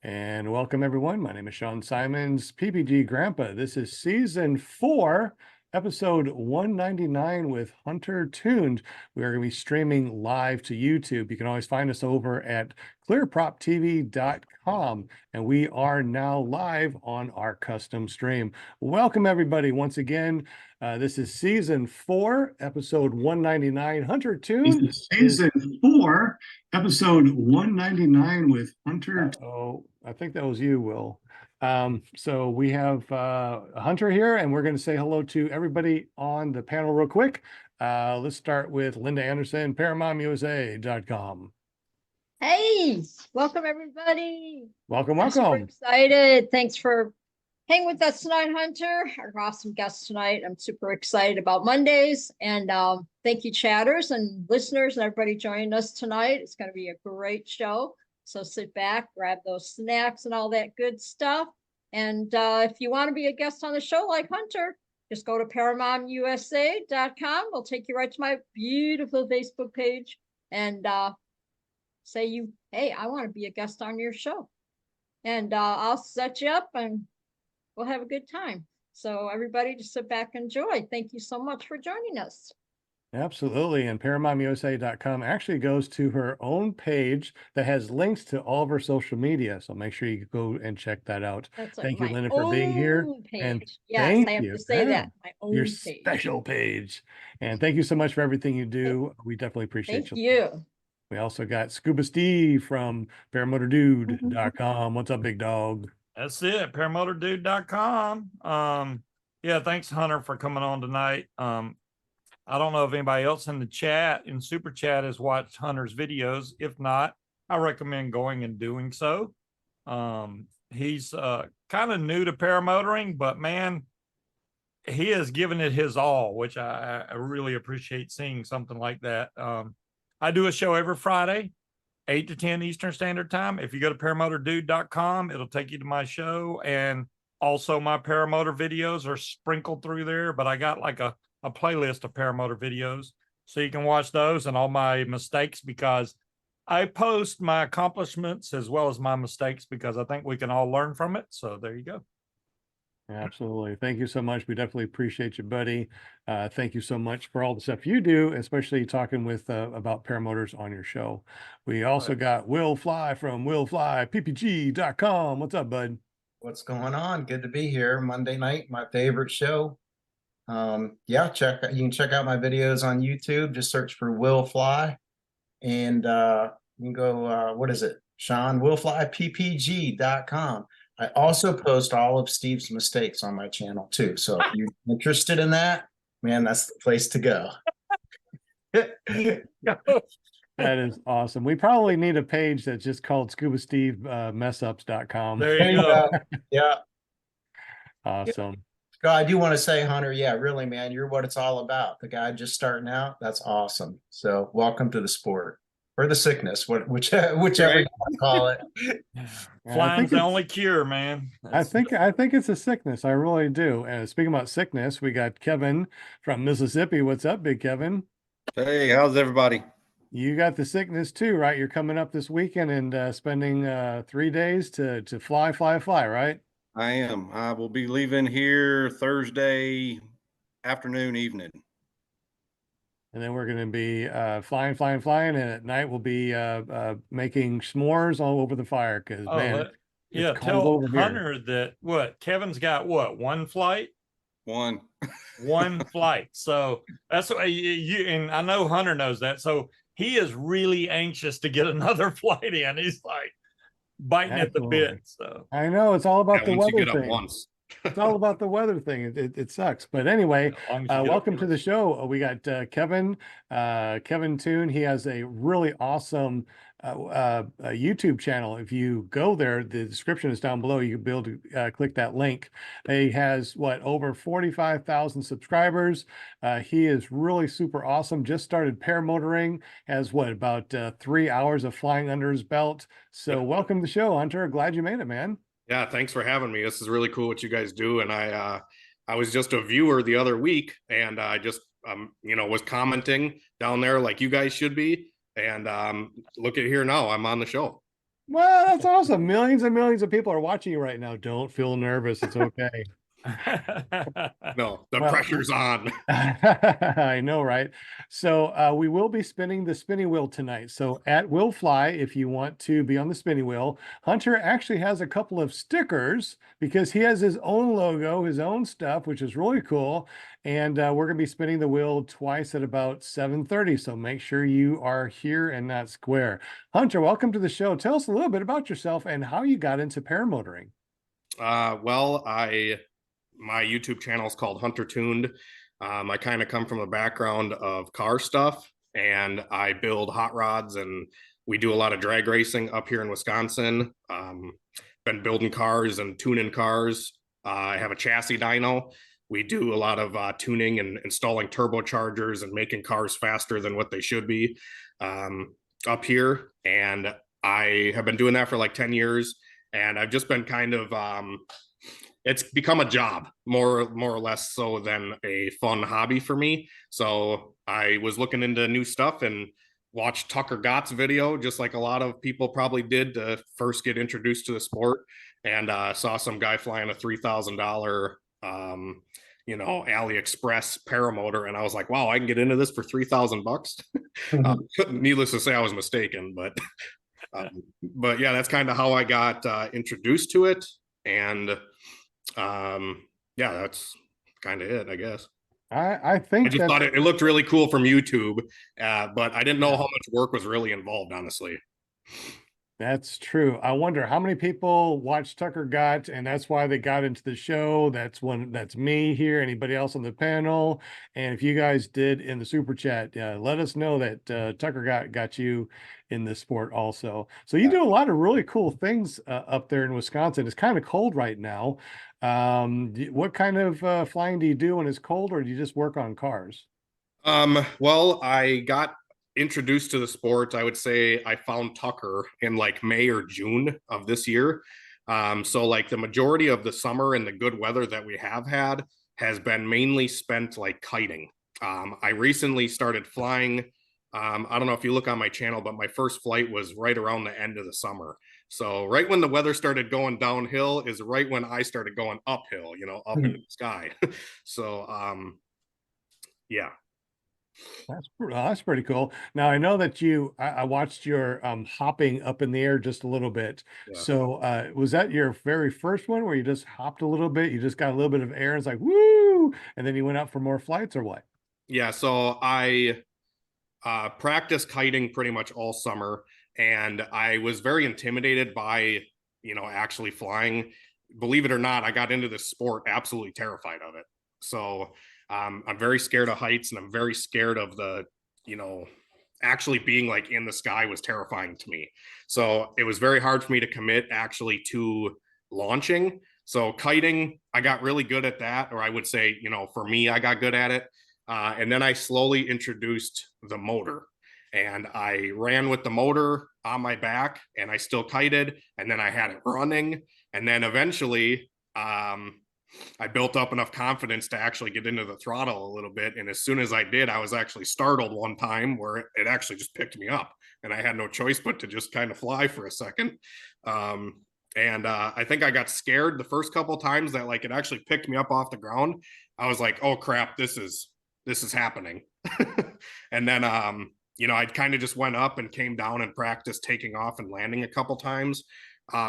And welcome everyone. My name is Sean Simons, PPG Grandpa. This is season 4, episode 199 with Hunter Tuned. We are going to be streaming live to YouTube. You can always find us over at clearproptv.com, and we are now live on our custom stream. Welcome everybody once again. This is season 4, episode 199. Hunter Tuned. This is season 4, episode 199 with Hunter. Oh, I think that was you, Will. So we have Hunter here, and we're going to say hello to everybody on the panel real quick. Let's start with Linda Anderson, paramotorusa.com. Hey, welcome everybody. Welcome, I'm super welcome. excited. Thanks for hanging with us tonight, Hunter. Our awesome guest tonight. I'm super excited about Mondays. And thank you, chatters and listeners and everybody joining us tonight. It's going to be a great show. So sit back, grab those snacks and all that good stuff. And if you want to be a guest on the show like Hunter, just go to paramotorusa.com. We'll take you right to my beautiful Facebook page and say hey, I want to be a guest on your show. And I'll set you up and we'll have a good time. So everybody just sit back and enjoy. Thank you so much for joining us. Absolutely. And paramotorusa.com actually goes to her own page that has links to all of her social media. So make sure you go and check that out. Thank you, Linda, for being here. And yes, I have to say that. My own your page. Special page. And thank you so much for everything you do. We definitely appreciate Thank you. We also got Scuba Steve from paramotordude.com. What's up, big dog? That's it, paramotordude.com. Yeah, thanks, Hunter, for coming on tonight. I don't know if anybody else in the chat, in Super Chat, has watched Hunter's videos. If not, I recommend going and doing so. He's kind of new to paramotoring, but man, he has given it his all, which I really appreciate seeing something like that. I do a show every Friday, 8 to 10 Eastern Standard Time. If you go to paramotordude.com, it'll take you to my show. And also my paramotor videos are sprinkled through there, but I got like a playlist of paramotor videos. So you can watch those and all my mistakes, because I post my accomplishments as well as my mistakes, because I think we can all learn from it. So there you go. Absolutely. Thank you so much. We definitely appreciate you, buddy. Thank you so much for all the stuff you do, especially talking with about paramotors on your show. We also got Will Fly from willflyppg.com. What's up, bud? What's going on? Good to be here. Monday night, my favorite show. Yeah, you can check out my videos on YouTube. Just search for Will Fly, and you can go, what is it, Sean? willflyppg.com. I also post all of Steve's mistakes on my channel too. So if you're interested in that, man, that's the place to go. That is awesome. We probably need a page that's just called Scuba Steve messups.com. There you go. Yeah. Awesome. God, I do want to say, Hunter, yeah, really, man, you're what it's all about. The guy just starting out, that's awesome. So welcome to the sport, or the sickness, whichever you want to call it. Flying's the only cure, man. I think it's a sickness. I really do. And speaking about sickness, we got Kevin from Mississippi. What's up, big Kevin? Hey, how's everybody? You got the sickness too, right? You're coming up this weekend and spending 3 days to fly, right? I am. I will be leaving here Thursday afternoon, evening. And then we're going to be flying. And at night we'll be making s'mores all over the fire because, man. Yeah, tell Hunter that Kevin's got one flight? One flight. So that's what you and I know Hunter knows that. So he is really anxious to get another flight in. He's like biting at the bit. So I know it's all about the weather thing. It's all about the weather thing. It sucks. But anyway, welcome to the show. We got Kevin Toon. He has a really awesome YouTube channel. If you go there, the description is down below. You can be able to click that link. He has over 45,000 subscribers. He is really super awesome. Just started paramotoring. Has about 3 hours of flying under his belt. So welcome to the show, Hunter. Glad you made it, man. Yeah, thanks for having me. This is really cool what you guys do. And I was just a viewer the other week, and I just was commenting down there like you guys should be. And look at here now, I'm on the show. Well, that's awesome. Millions and millions of people are watching you right now. Don't feel nervous. It's okay. No, the Well, pressure's on. I know, right? So we will be spinning the spinning wheel tonight. So at Will Fly, if you want to be on the spinning wheel, Hunter actually has a couple of stickers because he has his own logo, his own stuff, which is really cool. And we're going to be spinning the wheel twice at about 7:30. So make sure you are here and not square. Hunter, welcome to the show. Tell us a little bit about yourself and how you got into paramotoring. Well, my YouTube channel is called Hunter Tuned. I kind of come from a background of car stuff, and I build hot rods, and we do a lot of drag racing up here in Wisconsin. Been building cars and tuning cars. I have a chassis dyno. We do a lot of tuning and installing turbochargers and making cars faster than what they should be up here. And I have been doing that for like 10 years. And I've just been kind of it's become a job more or less so than a fun hobby for me. So I was looking into new stuff and watched Tucker Gott's video, just like a lot of people probably did to first get introduced to the sport, and saw some guy flying a $3,000 AliExpress paramotor, and I was like, wow, I can get into this for $3,000. Needless to say, I was mistaken, but yeah, that's kind of how I got introduced to it. And yeah, that's kind of it, I guess. I think I just thought it looked really cool from YouTube, but I didn't know how much work was really involved, honestly. That's true. I wonder how many people watch Tucker Gott, and that's why they got into the show. That's me here. Anybody else on the panel? And if you guys did in the super chat, let us know that Tucker Gott got you in this sport also. So you do a lot of really cool things up there in Wisconsin. It's kind of cold right now. What kind of flying do you do when it's cold, or do you just work on cars? Well, I got introduced to the sport. I would say I found Tucker in like May or June of this year. So like the majority of the summer and the good weather that we have had has been mainly spent like kiting. I recently started flying. I don't know if you look on my channel, but my first flight was right around the end of the summer. So right when the weather started going downhill is right when I started going uphill, up into the sky. So yeah. That's pretty cool. Now I know that I watched your hopping up in the air just a little bit. Yeah. So was that your very first one where you just hopped a little bit? You just got a little bit of air and it's like woo, and then you went out for more flights or what? Yeah, so I practiced kiting pretty much all summer, and I was very intimidated by actually flying. Believe it or not, I got into this sport absolutely terrified of it. So I'm very scared of heights, and I'm very scared of the actually being like in the sky was terrifying to me. So it was very hard for me to commit actually to launching. So kiting, I got really good at that, or I would say, for me, I got good at it. And then I slowly introduced the motor, and I ran with the motor on my back, and I still kited, and then I had it running. And then eventually I built up enough confidence to actually get into the throttle a little bit. And as soon as I did, I was actually startled one time where it actually just picked me up, and I had no choice but to just kind of fly for a second. And I think I got scared the first couple of times that like it actually picked me up off the ground. I was like, oh crap, this is happening. And then I kind of just went up and came down and practiced taking off and landing a couple times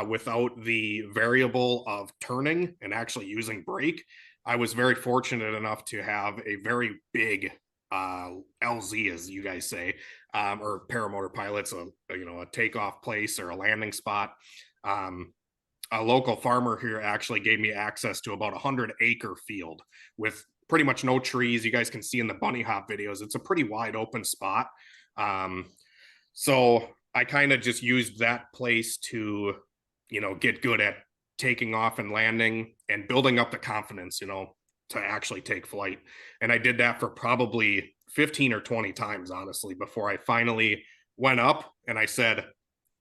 without the variable of turning and actually using brake. I was very fortunate enough to have a very big LZ, as you guys say, or paramotor pilots, a takeoff place or a landing spot. A local farmer here actually gave me access to about 100-acre field with pretty much no trees. You guys can see in the bunny hop videos, it's a pretty wide open spot. So I kind of just used that place to, get good at taking off and landing and building up the confidence, to actually take flight. And I did that for probably 15 or 20 times, honestly, before I finally went up and I said,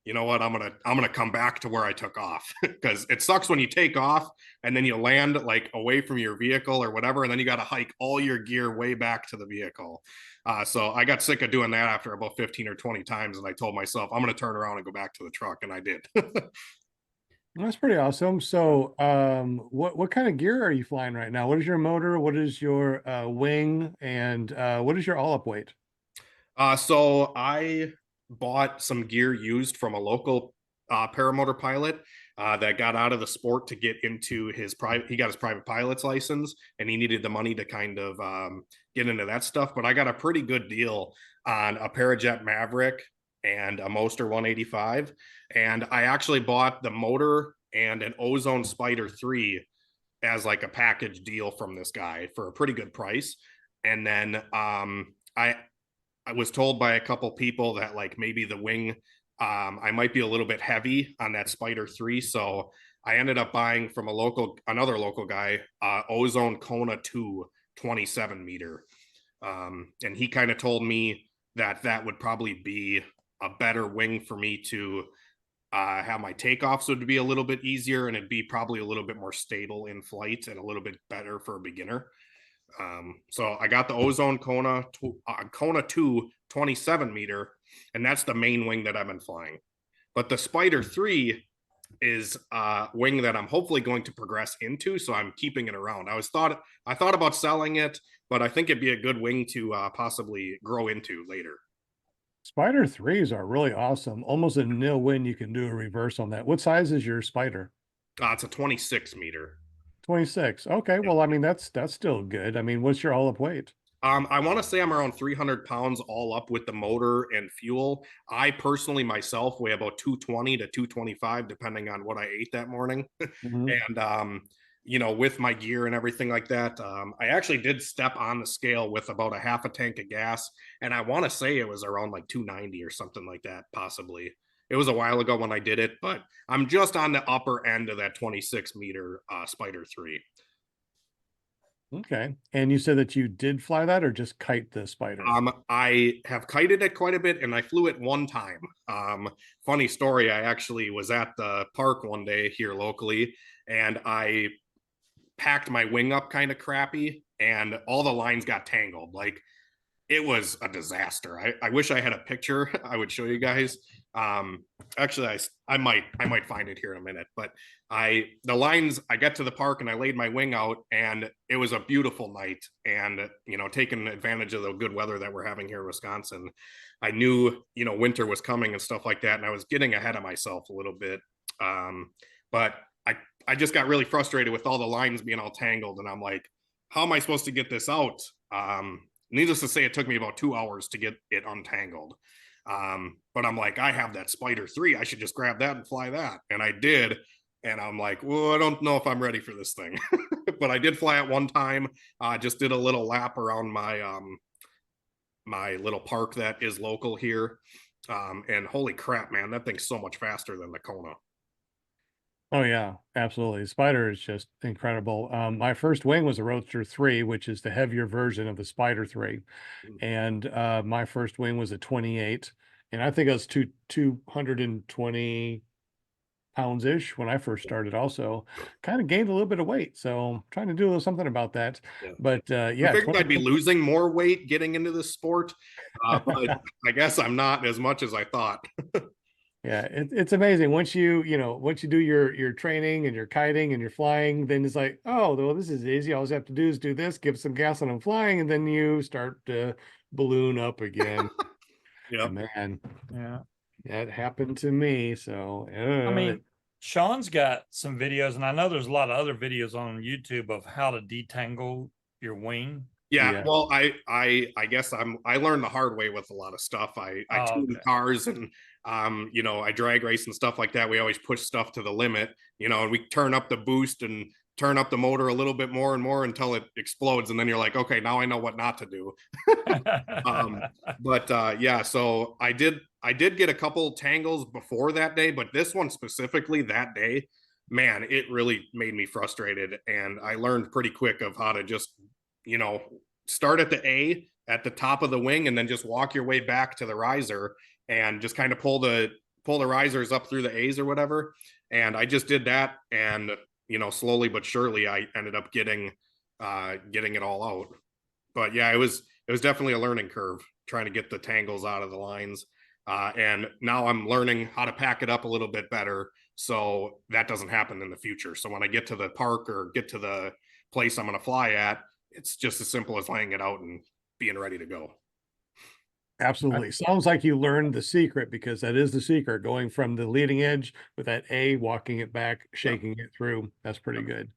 you know what, I'm gonna come back to where I took off, because it sucks when you take off and then you land like away from your vehicle or whatever, and then you got to hike all your gear way back to the vehicle. So I got sick of doing that after about 15 or 20 times, and I told myself I'm gonna turn around and go back to the truck, and I did. That's pretty awesome. So, what kind of gear are you flying right now? What is your motor? What is your wing? And what is your all-up weight? So I bought some gear used from a local paramotor pilot that got out of the sport to get into his private. He got his private pilot's license, and he needed the money to kind of get into that stuff. But I got a pretty good deal on a Parajet Maverick and a Moster 185, and I actually bought the motor and an Ozone Spider 3 as like a package deal from this guy for a pretty good price. And then I was told by a couple people that like maybe the wing, I might be a little bit heavy on that Spider 3. So I ended up buying from another local guy, Ozone Kona 2 27 meter. And he kind of told me that would probably be a better wing for me to have my takeoffs would be a little bit easier, and it'd be probably a little bit more stable in flight and a little bit better for a beginner. So I got the Ozone Kona 2 27 meter, and that's the main wing that I've been flying. But the Spider 3 is a wing that I'm hopefully going to progress into, so I'm keeping it around. I thought about selling it, but I think it'd be a good wing to possibly grow into later. Spider 3s are really awesome. Almost a nil win. You can do a reverse on that. What size is your Spider? It's a 26 meter. 26. Okay. Well, I mean, that's still good. I mean, what's your all-up weight? I want to say I'm around 300 pounds all up with the motor and fuel. I personally myself weigh about 220 to 225, depending on what I ate that morning. And, with my gear and everything like that, I actually did step on the scale with about a half a tank of gas. And I want to say it was around like 290 or something like that, possibly. It was a while ago when I did it, but I'm just on the upper end of that 26 meter Spider 3. Okay. And you said that you did fly that or just kite the Spider? I have kited it quite a bit, and I flew it one time. Funny story, I actually was at the park one day here locally, and I packed my wing up kind of crappy, and all the lines got tangled. Like, it was a disaster. I wish I had a picture I would show you guys. Actually, I might find it here in a minute, but I got to the park and I laid my wing out, and it was a beautiful night, and taking advantage of the good weather that we're having here in Wisconsin. I knew winter was coming and stuff like that, and I was getting ahead of myself a little bit. But I just got really frustrated with all the lines being all tangled, and I'm like, how am I supposed to get this out? Needless to say, it took me about 2 hours to get it untangled. But I'm like, I have that Spider 3. I should just grab that and fly that. And I did. And I'm like, well, I don't know if I'm ready for this thing. But I did fly it one time. Just did a little lap around my little park that is local here. And holy crap, man, that thing's so much faster than the Kona. Oh yeah, absolutely. Spider is just incredible. My first wing was a Roadster 3, which is the heavier version of the Spider 3. And my first wing was a 28. And I think I was 220 pounds-ish when I first started also. Kind of gained a little bit of weight. So I'm trying to do a little something about that. Yeah. But yeah. I figured I'd be losing more weight getting into this sport. But I guess I'm not as much as I thought. Yeah, it's amazing. Once you do your training and your kiting and your flying, then it's like, oh, well, this is easy. All you have to do is do this, give some gas and I'm flying, and then you start to balloon up again. Yeah, man. Yeah, that happened to me. So I mean, Sean's got some videos, and I know there's a lot of other videos on YouTube of how to detangle your wing. Yeah, well, I guess I learned the hard way with a lot of stuff. I tune cars and I drag race and stuff like that. We always push stuff to the limit, and we turn up the boost and turn up the motor a little bit more and more until it explodes, and then you're like, okay, now I know what not to do. Yeah, so I did get a couple tangles before that day, but this one specifically that day, man, it really made me frustrated, and I learned pretty quick of how to just start at the A at the top of the wing and then just walk your way back to the riser and just kind of pull the pull the risers up through the A's or whatever. And I just did that, and slowly but surely I ended up getting it all out. But yeah, it was definitely a learning curve trying to get the tangles out of the lines. And now I'm learning how to pack it up a little bit better, so that doesn't happen in the future. So when I get to the park or get to the place I'm going to fly at, it's just as simple as laying it out and being ready to go. Absolutely. Sounds like you learned the secret, because that is the secret, going from the leading edge with that A, walking it back, shaking it through. That's pretty good.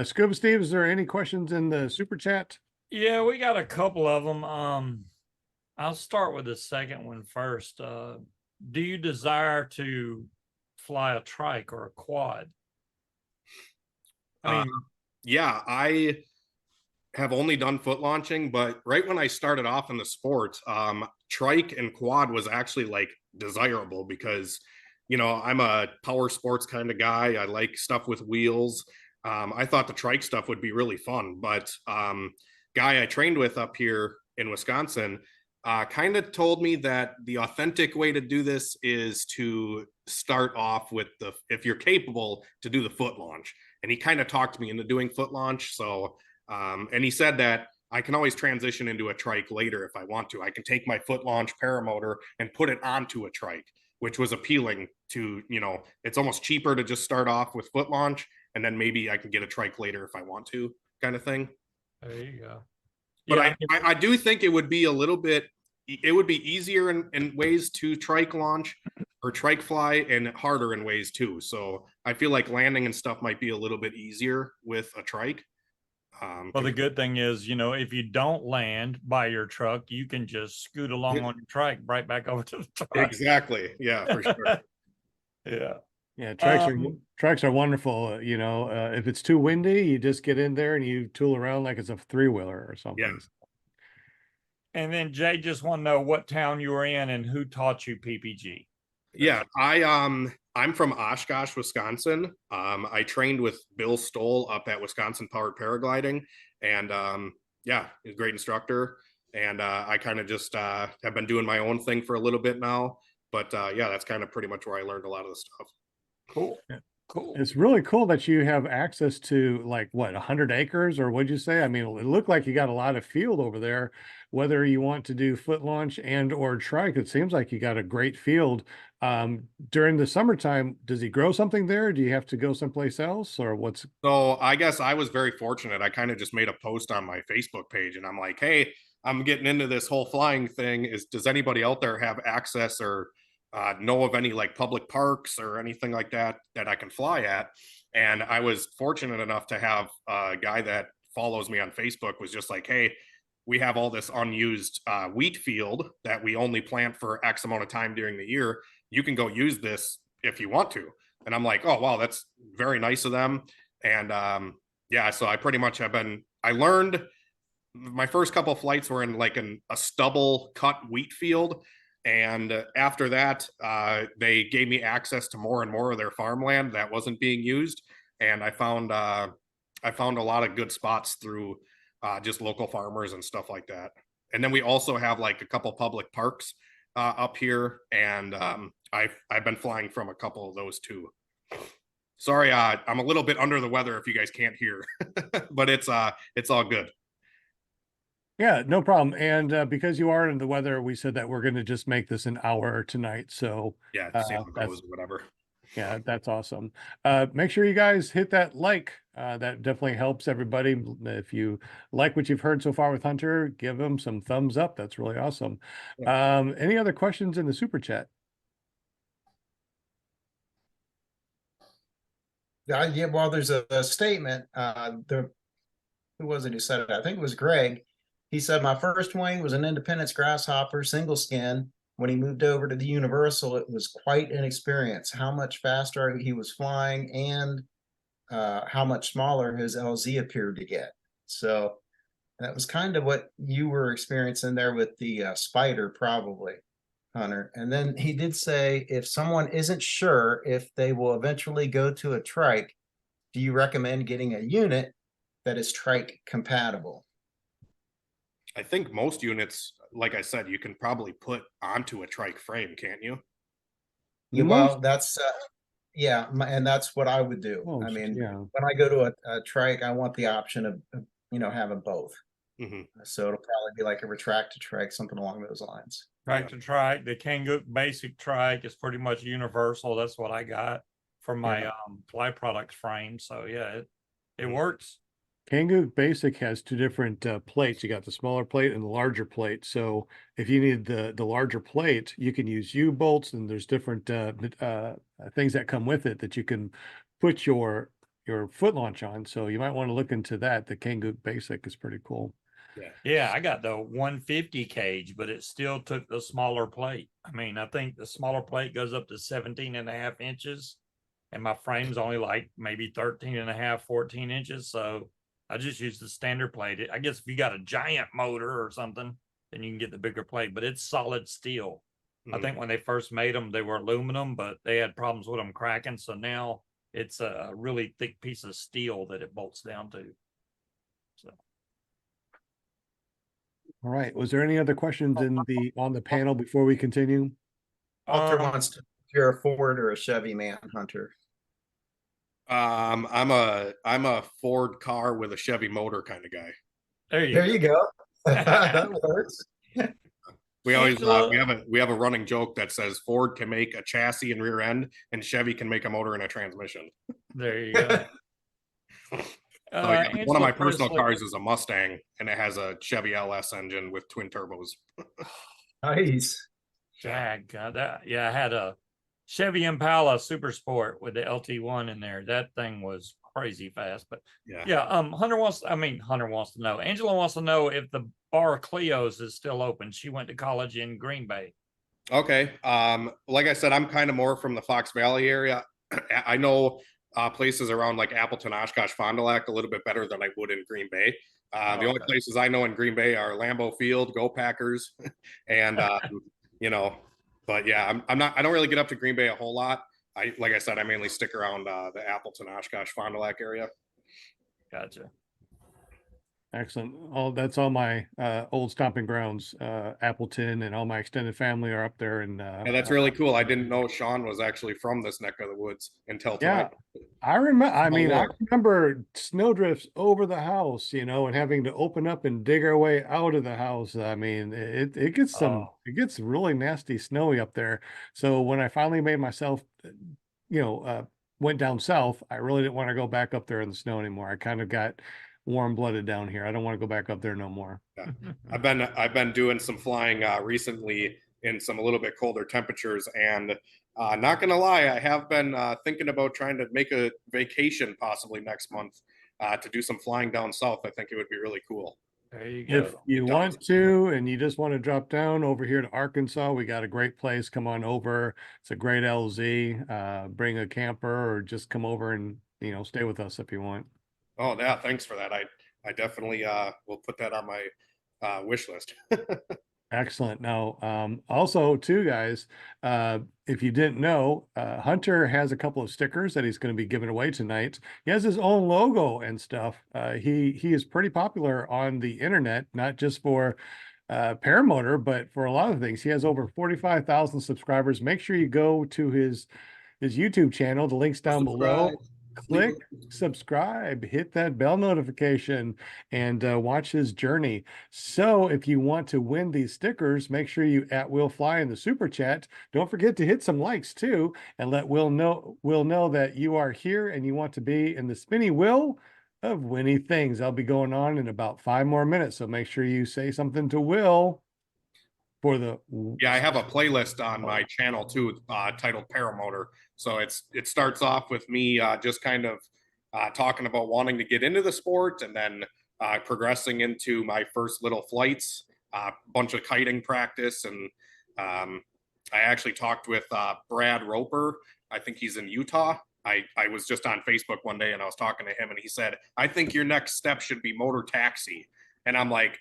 Scuba Steve, is there any questions in the super chat? Yeah, we got a couple of them. I'll start with the second one first. Do you desire to fly a trike or a quad? I mean, yeah, I have only done foot launching, but right when I started off in the sport, trike and quad was actually like desirable because, I'm a power sports kind of guy. I like stuff with wheels. I thought the trike stuff would be really fun, but guy I trained with up here in Wisconsin kind of told me that the authentic way to do this is to start off with if you're capable, to do the foot launch. And he kind of talked me into doing foot launch. So, and he said that I can always transition into a trike later if I want to. I can take my foot launch paramotor and put it onto a trike, which was appealing to, it's almost cheaper to just start off with foot launch, and then maybe I can get a trike later if I want to, kind of thing. There you go. But yeah, I do think it would be it would be easier in ways to trike launch or trike fly, and harder in ways too. So I feel like landing and stuff might be a little bit easier with a trike. Well, the good thing is, if you don't land by your truck, you can just scoot along on your trike right back over to the truck. Exactly. Yeah, for sure. Yeah. Yeah, trikes are wonderful. If it's too windy, you just get in there and you tool around like it's a three-wheeler or something. Yeah. And then Jay just want to know what town you were in and who taught you PPG. Yeah, I'm from Oshkosh, Wisconsin. I trained with Bill Stoll up at Wisconsin Powered Paragliding, and yeah, he's a great instructor. And I kind of just have been doing my own thing for a little bit now. But yeah, that's kind of pretty much where I learned a lot of the stuff. Cool. Yeah. Cool. It's really cool that you have access to, like, what, 100 acres, or what'd you say? I mean, it looked like you got a lot of field over there. Whether you want to do foot launch and or trike, it seems like you got a great field. During the summertime, does he grow something there? Do you have to go someplace else, or what's? So I guess I was very fortunate. I kind of just made a post on my Facebook page, and I'm like, hey, I'm getting into this whole flying thing. Does anybody out there have access or know of any like public parks or anything like that I can fly at? And I was fortunate enough to have a guy that follows me on Facebook was just like, hey, we have all this unused wheat field that we only plant for X amount of time during the year. You can go use this if you want to. And I'm like, oh, wow, that's very nice of them. And yeah, so I pretty much I learned my first couple of flights were in like a stubble cut wheat field. And after that, they gave me access to more and more of their farmland that wasn't being used. And I found a lot of good spots through just local farmers and stuff like that. And then we also have like a couple public parks up here, and I've been flying from a couple of those too. Sorry, I'm a little bit under the weather if you guys can't hear, but it's all good. Yeah, no problem. And because you are in the weather, we said that we're going to just make this an hour tonight. So yeah, see how it goes, whatever. Yeah, that's awesome. Make sure you guys hit that like. That definitely helps everybody. If you like what you've heard so far with Hunter, give him some thumbs up. That's really awesome. Yeah. Any other questions in the super chat? Yeah, well, there's a statement. Who was it who said it? I think it was Greg. He said, my first wing was an Independence Grasshopper single skin. When he moved over to the Universal, it was quite an experience. How much faster he was flying, and how much smaller his LZ appeared to get. So that was kind of what you were experiencing there with the Spider, probably, Hunter. And then he did say, if someone isn't sure if they will eventually go to a trike, do you recommend getting a unit that is trike compatible? I think most units, like I said, you can probably put onto a trike frame, can't you? Yeah, Most, well, that's and that's what I would do. I most, mean, yeah. when I go to a trike, I want the option of having both. Mhm. So it'll probably be like a retracted trike, something along those lines. Tractor trike, the Kangoo basic trike is pretty much universal. That's what I got for my Yeah. fly products frame. So yeah, it Mhm. works. Kangoo Basic has two different plates. You got the smaller plate and the larger plate. So if you need the larger plate, you can use U-bolts, and there's different things that come with it that you can put your foot launch on. So you might want to look into that. The Kangoo Basic is pretty cool. Yeah. Yeah, I got the 150 cage, but it still took the smaller plate. I mean, I think the smaller plate goes up to 17.5 inches, and my frame's only like maybe 13.5, 14 inches. So I just use the standard plate. I guess if you got a giant motor or something, then you can get the bigger plate, but it's solid steel. I Mhm. think when they first made them, they were aluminum, but they had problems with them cracking. So now it's a really thick piece of steel that it bolts down to. So. All right. Was there any other questions on the panel before we continue? Walter wants to, if you're a Ford or a Chevy man, Hunter. I'm a Ford car with a Chevy motor kind of guy. There you There go. you go. That works. We always Angela- we have a running joke that says Ford can make a chassis and rear end, and Chevy can make a motor and a transmission. There you go. So yeah, one of my Angela personal Presley- cars is a Mustang, and it has a Chevy LS engine with twin turbos. Nice. Jag, I had a Chevy Impala Super Sport with the LT1 in there. That thing was crazy fast. But Yeah. Hunter wants to know. Angela wants to know if the bar Cleo's is still open. She went to college in Green Bay. Okay. Like I said, I'm kind of more from the Fox Valley area. I know places around like Appleton, Oshkosh, Fond du Lac a little bit better than I would in Green Bay. The only places I know in Green Bay are Lambeau Field, Go Packers, and but yeah, I don't really get up to Green Bay a whole lot. Like I said, I mainly stick around the Appleton, Oshkosh, Fond du Lac area. Gotcha. Excellent. That's all my old stomping grounds. Appleton and all my extended family are up there. And Yeah, that's really cool. I didn't know Sean was actually from this neck of the woods until tonight. Yeah, I remember. I mean, I Lord. remember snowdrifts over the house, and having to open up and dig our way out of the house. I mean, it gets it gets really nasty snowy up there. So when I finally made myself, went down south, I really didn't want to go back up there in the snow anymore. I kind of got warm-blooded down here. I don't want to go back up there no more. Yeah. I've been doing some flying recently in some a little bit colder temperatures, and not gonna lie, I have been thinking about trying to make a vacation possibly next month to do some flying down south. I think it would be really cool. There you If go. you want to, and you just want to drop down over here to Arkansas, we got a great place. Come on over. It's a great LZ. Bring a camper or just come over and, stay with us if you want. Oh yeah, thanks for that. I definitely will put that on my wish list. Excellent. Now, also too, guys, if you didn't know, Hunter has a couple of stickers that he's going to be giving away tonight. He has his own logo and stuff. He is pretty popular on the internet, not just for Paramotor, but for a lot of things. He has over 45,000 subscribers. Make sure you go to his YouTube channel. The link's down below. Click subscribe, hit that bell notification, and watch his journey. So if you want to win these stickers, make sure you at Will Fly in the super chat. Don't forget to hit some likes too, and let Will know that you are here and you want to be in the spinny wheel of winning things. I'll be going on in about 5 more minutes, so make sure you say something to Will for the. Yeah, I have a playlist on my channel too, titled Paramotor. So it starts off with me just kind of talking about wanting to get into the sport, and then progressing into my first little flights, a bunch of kiting practice, and I actually talked with Brad Roper. I think he's in Utah. I was just on Facebook one day and I was talking to him, and he said, "I think your next step should be motor taxi." And I'm like,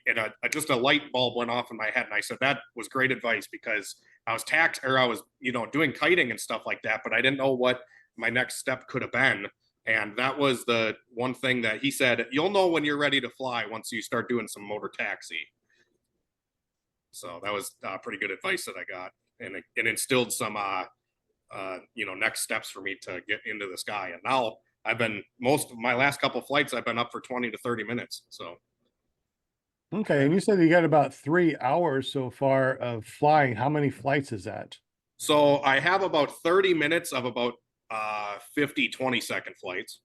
just a light bulb went off in my head. And I said, that was great advice, because I was doing kiting and stuff like that, but I didn't know what my next step could have been. And that was the one thing that he said, you'll know when you're ready to fly once you start doing some motor taxi. So that was pretty good advice that I got. And it instilled some next steps for me to get into the sky. And now most of my last couple of flights, I've been up for 20 to 30 minutes. So. Okay. And you said you got about 3 hours so far of flying. How many flights is that? So I have about 30 minutes of about 50, 20-second flights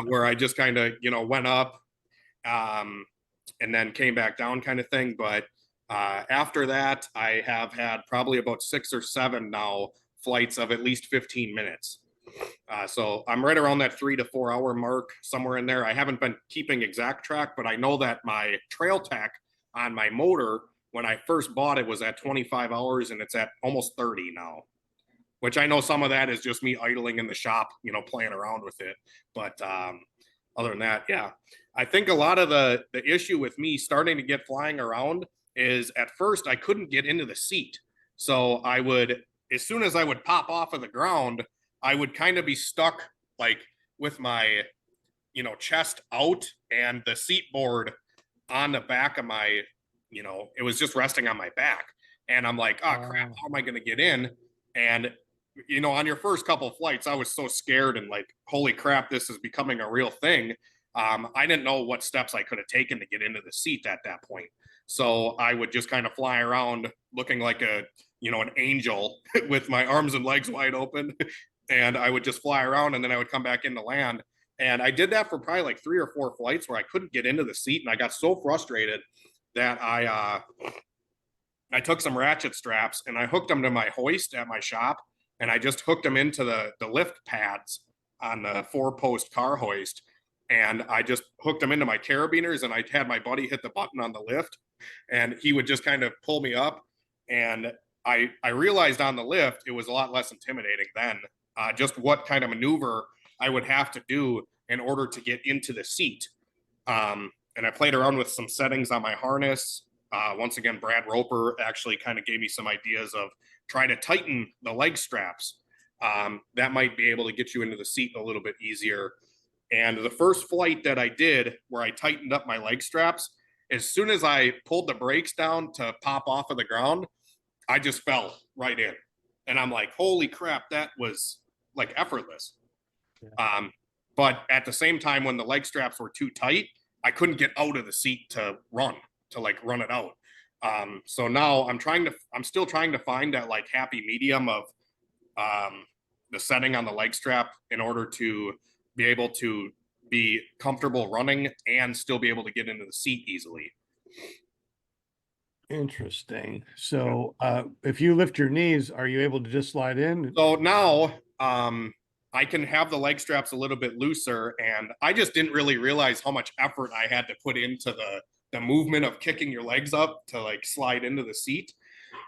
where I just kind of, went up and then came back down kind of thing. But after that, I have had probably about 6 or 7 now flights of at least 15 minutes. So I'm right around that 3 to 4 hour mark, somewhere in there. I haven't been keeping exact track, but I know that my trail tech on my motor, when I first bought it, was at 25 hours and it's at almost 30 now, which I know some of that is just me idling in the shop, playing around with it. But other than that, yeah, I think a lot of the issue with me starting to get flying around is at first I couldn't get into the seat. So I would, as soon as I would pop off of the ground, I would kind of be stuck like with my, chest out and the seat board on the back of my, it was just resting on my back. And I'm like, oh crap, how am I going to get in? And, on your first couple of flights, I was so scared and like, holy crap, this is becoming a real thing. I didn't know what steps I could have taken to get into the seat at that point. So I would just kind of fly around looking like an angel with my arms and legs wide open. And I would just fly around and then I would come back into land. And I did that for probably like 3 or 4 flights where I couldn't get into the seat. And I got so frustrated that I took some ratchet straps and I hooked them to my hoist at my shop. And I just hooked them into the lift pads on the 4-post car hoist. And I just hooked them into my carabiners and I had my buddy hit the button on the lift and he would just kind of pull me up. And I realized on the lift, it was a lot less intimidating then. Just what kind of maneuver I would have to do in order to get into the seat. And I played around with some settings on my harness. Once again, Brad Roper actually kind of gave me some ideas of try to tighten the leg straps. That might be able to get you into the seat a little bit easier. And the first flight that I did where I tightened up my leg straps, as soon as I pulled the brakes down to pop off of the ground, I just fell right in. And I'm like, holy crap, that was like effortless. Yeah. But at the same time, when the leg straps were too tight, I couldn't get out of the seat to run it out. So now I'm still trying to find that like happy medium of the setting on the leg strap in order to be able to be comfortable running and still be able to get into the seat easily. Interesting. So if you lift your knees, are you able to just slide in? So now I can have the leg straps a little bit looser, and I just didn't really realize how much effort I had to put into the movement of kicking your legs up to like slide into the seat.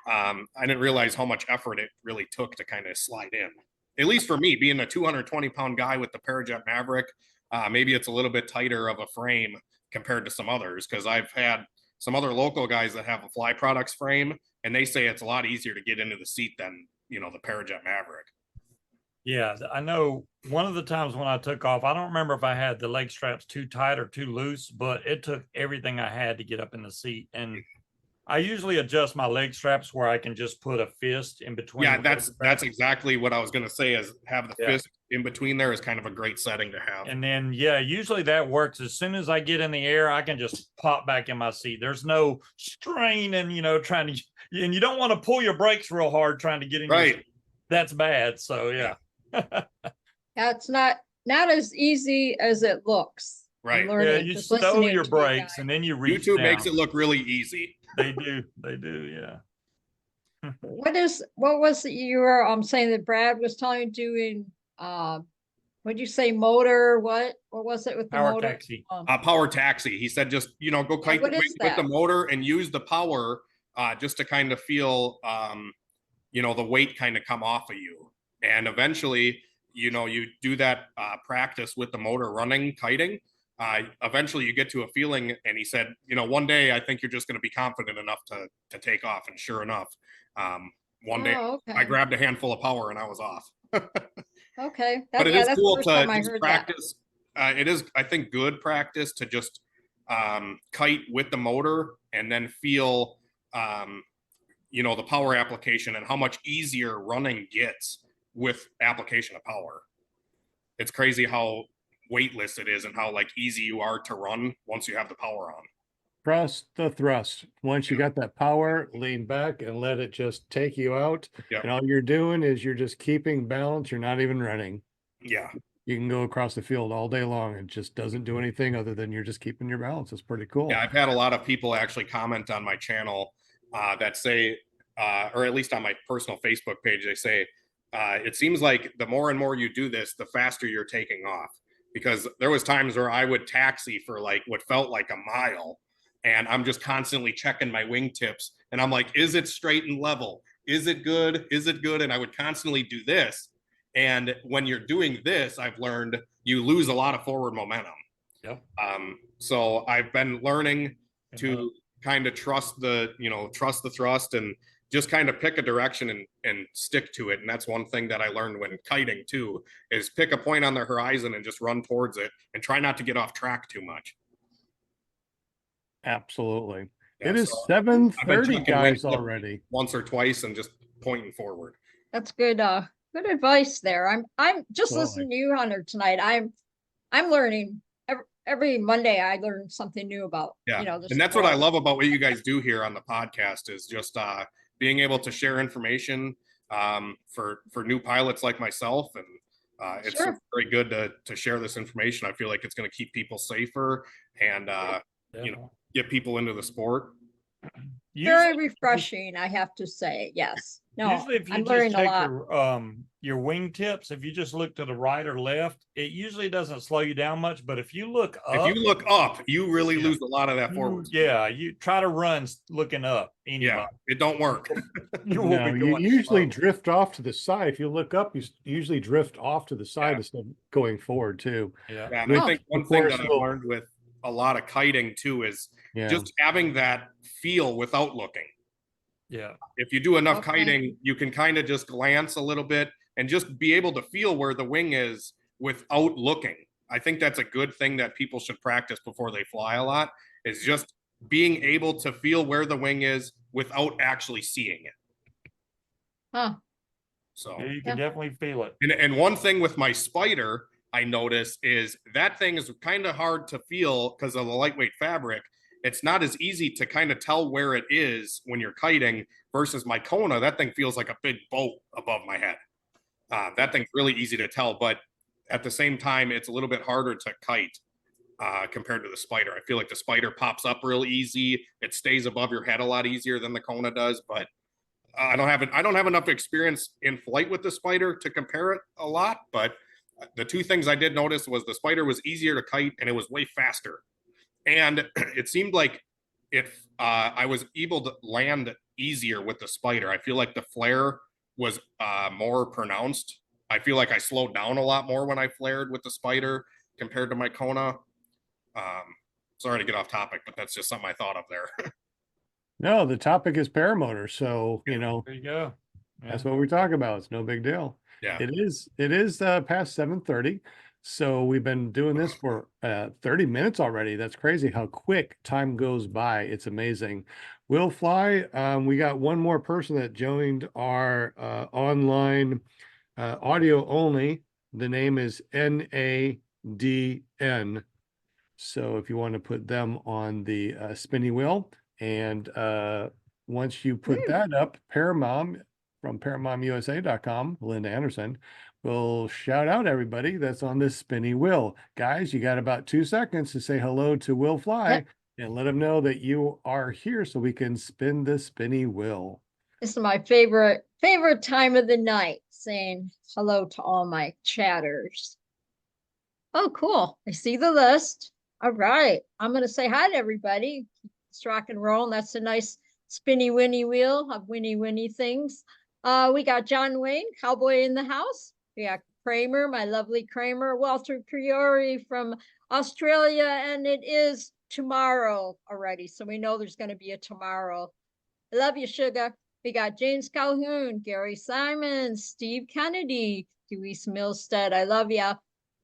I didn't realize how much effort it really took to kind of slide in. At least for me, being a 220-pound guy with the Parajet Maverick, maybe it's a little bit tighter of a frame compared to some others, because I've had some other local guys that have a Fly Products frame, and they say it's a lot easier to get into the seat than, the Parajet Maverick. Yeah, I know one of the times when I took off, I don't remember if I had the leg straps too tight or too loose, but it took everything I had to get up in the seat. And I usually adjust my leg straps where I can just put a fist in between. Yeah, that's exactly what I was going to say, is have the fist in between there is kind of a great setting to have. And then, yeah, usually that works. As soon as I get in the air, I can just pop back in my seat. There's no strain and, trying to, and you don't want to pull your brakes real hard trying to get in. Right. That's bad. So, yeah. Yeah, it's not as easy as it looks. Right. Yeah, you stow your brakes and then you reach YouTube down. makes it look really easy. They do, yeah. What was it you were saying that Brad was telling you doing what'd you say, motor, what was it with the power motor? Taxi. Power taxi. He said just, go kite with the motor and use the power just to kind of feel the weight kind of come off of you. And eventually, you do that practice with the motor running, kiting. Eventually you get to a feeling, and he said, one day I think you're just going to be confident enough to take off. And sure enough, one day I grabbed a handful of power and I was off. Okay. But it is cool to just practice. It is, I think, good practice to just kite with the motor and then feel, the power application and how much easier running gets with application of power. It's crazy how weightless it is and how like easy you are to run once you have the power on. Trust the thrust. Once you got that power, lean back and let it just take you out. Yeah. And all you're doing is you're just keeping balance. You're not even running. Yeah. You can go across the field all day long. It just doesn't do anything other than you're just keeping your balance. It's pretty cool. Yeah, I've had a lot of people actually comment on my channel that say, or at least on my personal Facebook page, they say, it seems like the more and more you do this, the faster you're taking off. Because there was times where I would taxi for like what felt like a mile, and I'm just constantly checking my wingtips, and I'm like, is it straight and level? Is it good? Is it good? And I would constantly do this. And when you're doing this, I've learned you lose a lot of forward momentum. Yep. So I've been learning to kind of trust the thrust and just kind of pick a direction and stick to it. And that's one thing that I learned when kiting too, is pick a point on the horizon and just run towards it and try not to get off track too much. Absolutely. Yeah, it is so 7:30, guys, already. Once or twice and just pointing forward. That's good. Good advice there. I'm just listening to you, Hunter, tonight. I'm learning every Monday. I learn something new about, and that's what I love about what you guys do here on the podcast is just being able to share information for new pilots like myself. And it's very good to share this information. I feel like it's going to keep people safer and get people into the sport. Very refreshing, I have to say. Yes. No, usually if you I'm just learning take a lot. your wingtips, if you just look to the right or left, it usually doesn't slow you down much. But if you look up, you really lose a lot of that forward. Yeah, you try to run looking up. Anyway. Yeah, it don't work. You usually drift off to the side. If you look up, you usually drift off to the side instead of going forward too. Yeah, and I think one thing that I've learned with a lot of kiting too is just having that feel without looking. Yeah. If you do enough kiting, you can kind of just glance a little bit and just be able to feel where the wing is without looking. I think that's a good thing that people should practice before they fly a lot, is just being able to feel where the wing is without actually seeing it. Huh. So you can definitely feel it. And one thing with my Spider, I notice is that thing is kind of hard to feel because of the lightweight fabric. It's not as easy to kind of tell where it is when you're kiting versus my Kona. That thing feels like a big boat above my head. That thing's really easy to tell, but at the same time, it's a little bit harder to kite compared to the Spider. I feel like the Spider pops up real easy. It stays above your head a lot easier than the Kona does, but I don't have enough experience in flight with the Spider to compare it a lot. But the two things I did notice was the Spider was easier to kite and it was way faster. And it seemed like I was able to land easier with the Spider. I feel like the flare was more pronounced. I feel like I slowed down a lot more when I flared with the Spider compared to my Kona. Sorry to get off topic, but that's just something I thought of there. No, the topic is paramotor. So, there you go. That's what we talk about. It's no big deal. Yeah. It is past 7:30. So we've been doing this for 30 minutes already. That's crazy how quick time goes by. It's amazing. Will Fly, we got one more person that joined our online audio only. The name is NADN. So if you want to put them on the spinny wheel, and once you put that up, Paramom from ParamontUSA.com, Linda Anderson, will shout out everybody that's on this spinny wheel. Guys, you got about 2 seconds to say hello to Will Fly and let him know that you are here so we can spin the spinny wheel. This is my favorite time of the night, saying hello to all my chatters. Oh, cool. I see the list. All right. I'm going to say hi to everybody. It's rock and roll. And that's a nice spinny winny wheel of winny things. We got John Wayne, Cowboy in the house. We got Kramer, my lovely Kramer, Walter Priori from Australia, and it is tomorrow already. So we know there's going to be a tomorrow. I love you, sugar. We got James Calhoun, Gary Simons, Steve Kennedy, Luis Milstead. I love ya.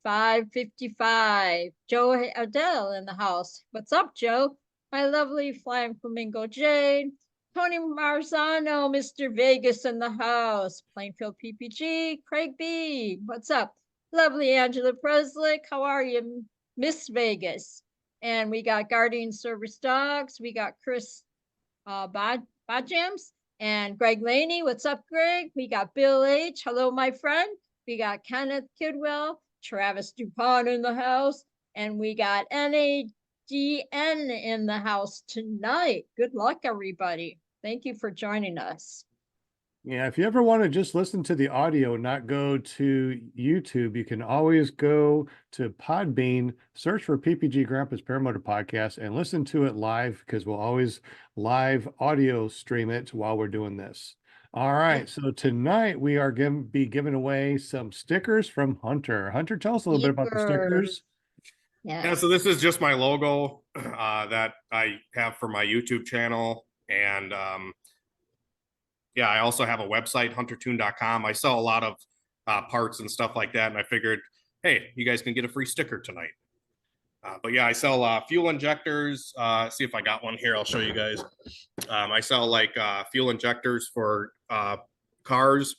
555. Joe Adele in the house. What's up, Joe? My lovely Flying Flamingo Jade. Tony Marzano, Mr. Vegas in the house. Plainfield PPG, Craig B. What's up? Lovely Angela Preslick. How are you, Miss Vegas? And we got Guardian Service Dogs. We got Chris Bodjams and Greg Laney. What's up, Greg? We got Bill H. Hello, my friend. We got Kenneth Kidwell, Travis DuPont in the house, and we got NADN in the house tonight. Good luck, everybody. Thank you for joining us. Yeah, if you ever want to just listen to the audio, not go to YouTube, you can always go to Podbean, search for PPG Grandpa's Paramotor Podcast, and listen to it live, because we'll always live audio stream it while we're doing this. All right, so tonight we are going to be giving away some stickers from Hunter. Hunter, tell us a little bit about the stickers. Yeah, so this is just my logo that I have for my YouTube channel. And yeah, I also have a website, huntertune.com. I sell a lot of parts and stuff like that. And I figured, hey, you guys can get a free sticker tonight. But yeah, I sell fuel injectors. See if I got one here. I'll show you guys. I sell like fuel injectors for cars.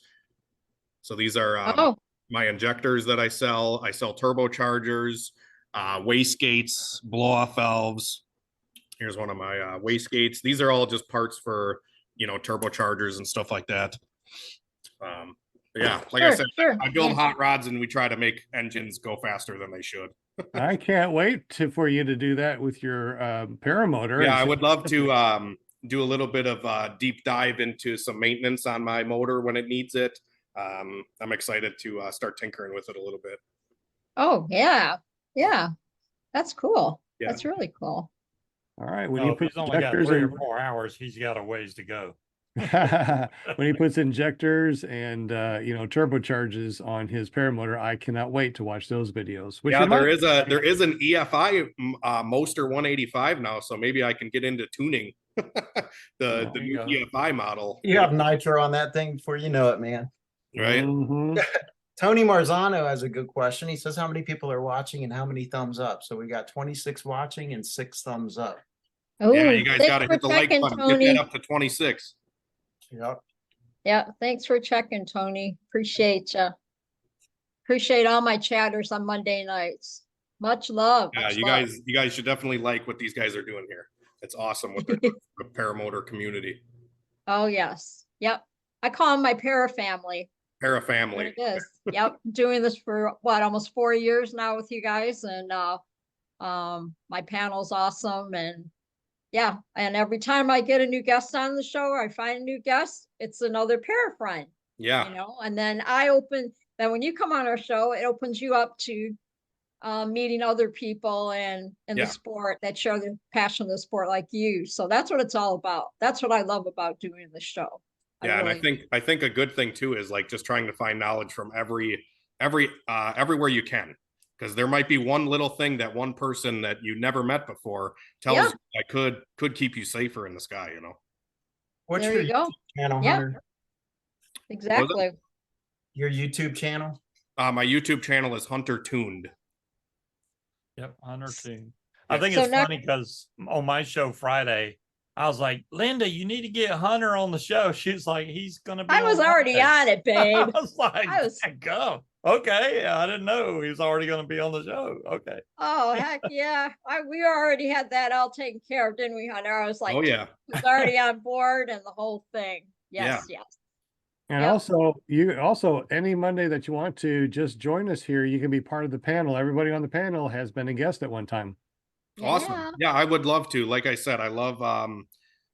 So these are my injectors that I sell. I sell turbochargers, wastegates, blow-off valves. Here's one of my wastegates. These are all just parts for, you know, turbochargers and stuff like that. Yeah, like I said, I build hot rods and we try to make engines go faster than they should. I can't wait for you to do that with your paramotor. Yeah, I would love to do a little bit of deep dive into some maintenance on my motor when it needs it. I'm excited to start tinkering with it a little bit. Oh, yeah. Yeah. That's cool. Yeah. That's really cool. All right. When if he's only got 3 or 4 hours, he's got a ways to go. when he puts injectors and you know, turbocharges on his paramotor, I cannot wait to watch those videos. Yeah, there is an EFI Moster 185 now, so maybe I can get into tuning the new EFI model. You have nitro on that thing before you know it, man. Right. Mm-hmm. Tony Marzano has a good question. He says, how many people are watching and how many thumbs up? So we got 26 watching and 6 thumbs up. Oh, yeah, you guys got to hit the like button. Tony. Get that up to 26. Yep. Yeah, thanks for checking, Tony. Appreciate you. Appreciate all my chatters on Monday nights. Much love. Yeah, much you love. guys should definitely like what these guys are doing here. It's awesome with the paramotor community. Oh yes. Yep. I call them my para family. Para family. It is. Yep. Doing this for what, almost 4 years now with you guys, and my panel's awesome, and yeah, and every time I get a new guest on the show, or I find a new guest, it's another para friend. Yeah. You know, and then then when you come on our show, it opens you up to meeting other people and in the sport that share the passion of the sport like you. So that's what it's all about. That's what I love about doing the show. Yeah, and I think a good thing too is like just trying to find knowledge from everywhere you can. Because there might be one little thing that one person that you never met before tells you that could keep you safer in the sky, you know. What's there your you go. channel, Yeah. Hunter? Exactly. Your YouTube channel? My YouTube channel is Hunter Tuned. Yep, Hunter Tuned. I think it's funny because on my show Friday, I was like, Linda, you need to get Hunter on the show. She's like, he's gonna be. I was already on it, babe. I was like, go. Okay, I didn't know he was already going to be on the show. Okay. Oh heck yeah! We already had that all taken care of, didn't we, Hunter? I was like, oh yeah, he was already on board and the whole thing. Yes, yes. And also any Monday that you want to just join us here, you can be part of the panel. Everybody on the panel has been a guest at one time. Awesome. Yeah, I would love to. Like I said, I love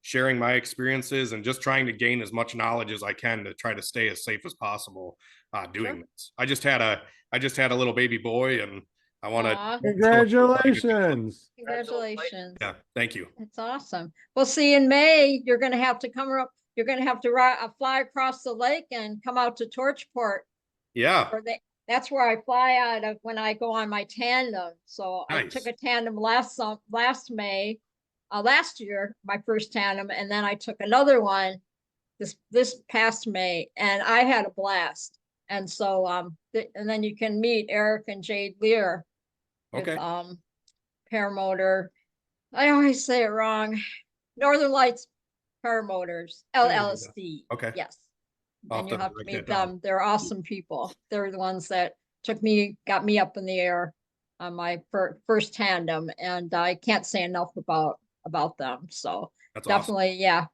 sharing my experiences and just trying to gain as much knowledge as I can to try to stay as safe as possible doing this. I just had a little baby boy, and I want to. Congratulations. Congratulations. Yeah, thank you. It's awesome. Well, see, in May, you're going to have to come up. You're going to have to fly across the lake and come out to Torchport. Yeah. That's where I fly out of when I go on my tandem. So nice. I took a tandem last May, last year, my first tandem, and then I took another one this past May, and I had a blast. And so and then you can meet Eric and Jade Lear with Paramotor. I always say it wrong. Northern Lights Paramotors, you go. LLC. Okay. Yes. I'll And you have to have to write meet that down. them. They're awesome people. They're the ones that got me up in the air on my first tandem, and I can't say enough about them. So That's awesome. definitely, yeah.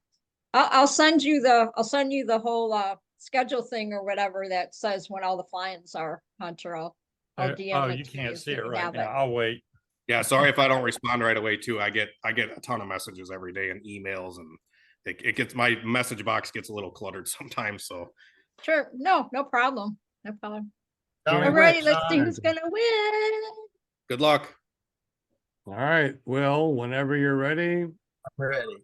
I'll send you the whole schedule thing or whatever that says when all the fly-ins are, Hunter. I'll DM Oh, it you to can't so see you it can right have now. it. I'll wait. Yeah, sorry if I don't respond right away too. I get a ton of messages every day and emails, and it gets, my message box gets a little cluttered sometimes. So Sure. No problem. No problem. Tell me All when, right, let's see Sean. who's gonna win. good luck. All right, Will, whenever you're ready, I'm ready.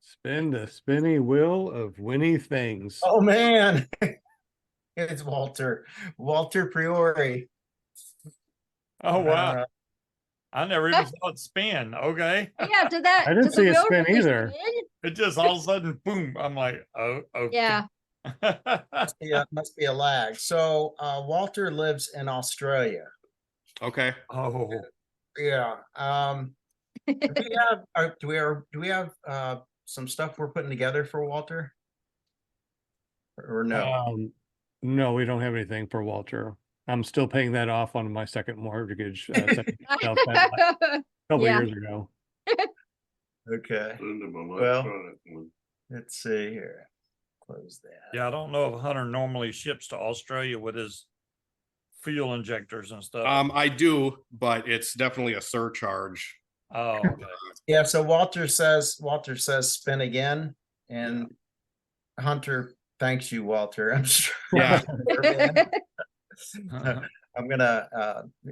spin the spinny wheel of Winnie things. Oh man, it's Walter Priori. Oh, wow. Uh, I never even saw it spin. Okay. Yeah, I didn't did the see it wheel spin really either. spin? It just all of a sudden, boom. I'm like, oh, okay. Yeah. yeah, must be a lag. So Walter lives in Australia. Okay. Oh, Yeah. Do we have some stuff we're putting together for Walter? Or no? No, we don't have anything for Walter. I'm still paying that off on my second mortgage, second self a couple Yeah. years ago. Okay. Well, let's see here. Close that. yeah. I don't know if Hunter normally ships to Australia with his fuel injectors and stuff. I do, but it's definitely a surcharge. Oh, okay. Yeah, so Walter says spin again, and Hunter thanks you, Walter. I'm sure. Yeah. I'm gonna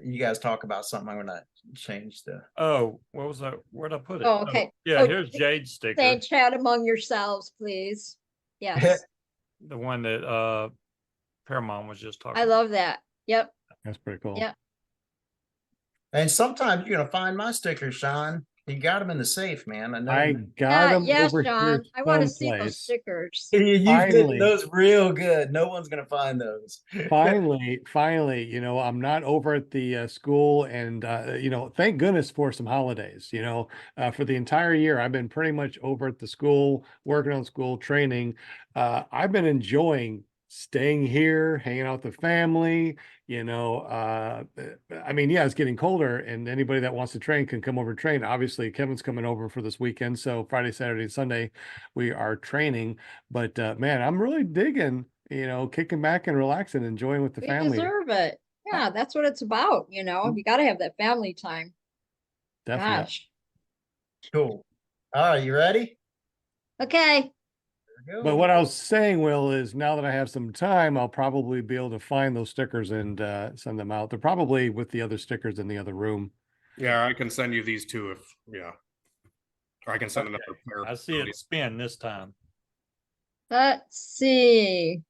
you guys talk about something. I'm gonna change the Oh, what was that? Where'd I put it? Oh, okay. Yeah, Oh, here's Jade's sticker. Say chat among yourselves, please. Yes. The one that Paramount was just talking I love that. Yep. That's pretty cool. Yeah. And sometimes you're gonna find my stickers, Sean. You got them in the safe, man. I know. I got them Yes, over John. here I want to see those someplace. stickers. You've Finally. hidden those real good. No one's gonna find those. Finally, I'm not over at the school, and thank goodness for some holidays. For the entire year, I've been pretty much over at the school, working on school training. I've been enjoying staying here, hanging out with the family. It's getting colder, and anybody that wants to train can come over and train. Obviously, Kevin's coming over for this weekend, so Friday, Saturday, and Sunday we are training. But man, I'm really digging, kicking back and relaxing, enjoying with the We family. deserve it. Yeah, that's what it's about. You got to have that family time. Definitely. Gosh. Cool. All right, you ready? Okay. But what I was saying, Will, is now that I have some time, I'll probably be able to find those stickers and send them out. They're probably with the other stickers in the other room. Yeah, I can send you these two or I can send another pair. I see it spin this time. Let's see.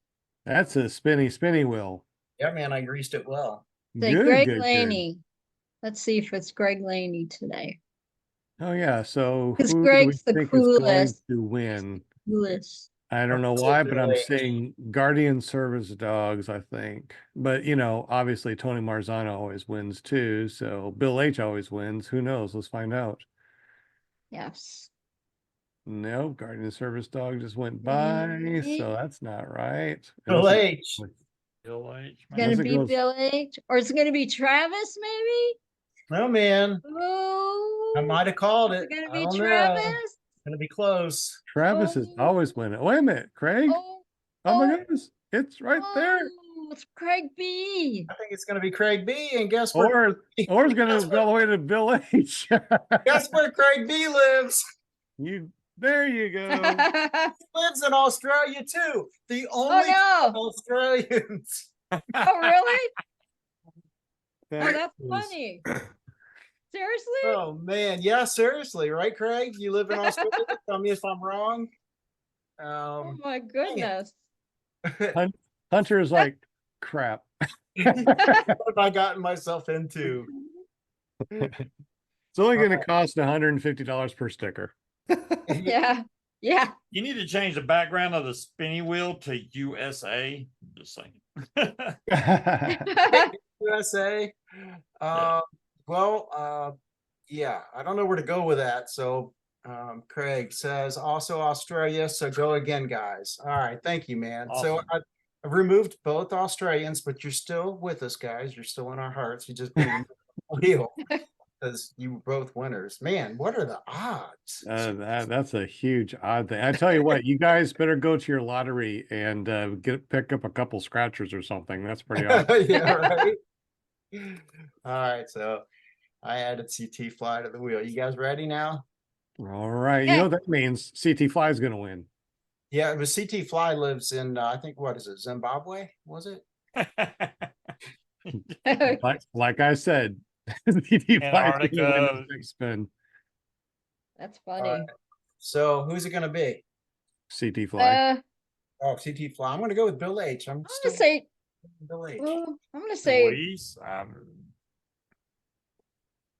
That's a spinny wheel. Yeah, man, I greased it well. Say Good, Greg good, good. Laney. Let's see if it's Greg Laney today. Oh yeah. So Because who Greg's do the we think is going coolest. to win? Coolest. I don't know why, but I'm Bill H. saying Guardian Service Dogs, I think. But obviously Tony Marzano always wins too. So Bill H always wins. Who knows? Let's find out. Yes. No, Guardian Service Dog just went by, Really? so that's not right. Bill H. Bill H. It's gonna Unless it be goes- Bill H, or is it gonna be Travis? Maybe. No, man. Oh, I might have called is it. it gonna I be don't know. Travis? It's gonna be close. Travis is Oh. always winning. Wait a minute, Craig. Oh, Oh my oh. goodness, it's right there. Oh, it's Craig B. I think it's gonna be Craig B. And guess where? Or it's gonna go all the way to Bill H. Guess where Craig B. lives? There you go. Oh He lives in Australia too. The only no! Australians. Oh really? Oh, That that's is- funny. Seriously? Oh man, yeah, seriously, right, Craig? You live in Australia. Tell me if I'm wrong. Oh my goodness. Hunter is like, crap. What have I gotten myself into? It's only going to cost $150 per sticker. Yeah. Yeah. You need to change the background of the spinny wheel to USA. Just saying. USA. Yeah. Yeah, I don't know where to go with that. So Craig says also Australia. So go again, guys. All right. Thank you, man. So Awesome. I've removed both Australians, but you're still with us, guys. You're still in our hearts. You just been real because you were both winners. Man, what are the odds? That's a huge odd thing. I tell you what, you guys better go to your lottery and pick up a couple scratchers or something. That's pretty awesome. Yeah, right. All right, so I added CT Fly to the wheel. You guys ready now? All right. You know what that means CT Fly is going to win. Yeah, but CT Fly lives in I think what is it, Zimbabwe? Was it? Like I said, CT Fly is going to win Antarctica. the big spin. That's funny. So who's it gonna be? CT Fly. Oh, CT Fly. I'm gonna go with Bill H. I'm I'm still gonna say, Bill H. I'm gonna say, Luis,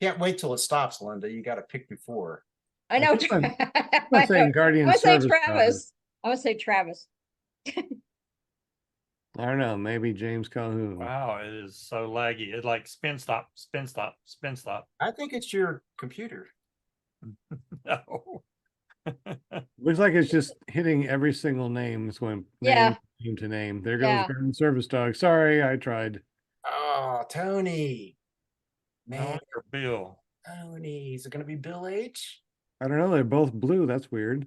Can't wait till it stops, Linda. You got to pick before. I know. I'm saying Guardian I would say Service Travis. I would say Travis. I don't know. Maybe James Calhoun. wow, it is so laggy. It's like spin stop, spin stop, spin stop. I think it's your computer. No. Looks like it's just hitting every single name. It's going Yeah. name to name. There goes Yeah. Guardian Service Dog. Sorry, I tried. Oh, Tony. Man, Or Bill. Tony. Is it gonna be Bill H? I don't know. They're both blue. That's weird.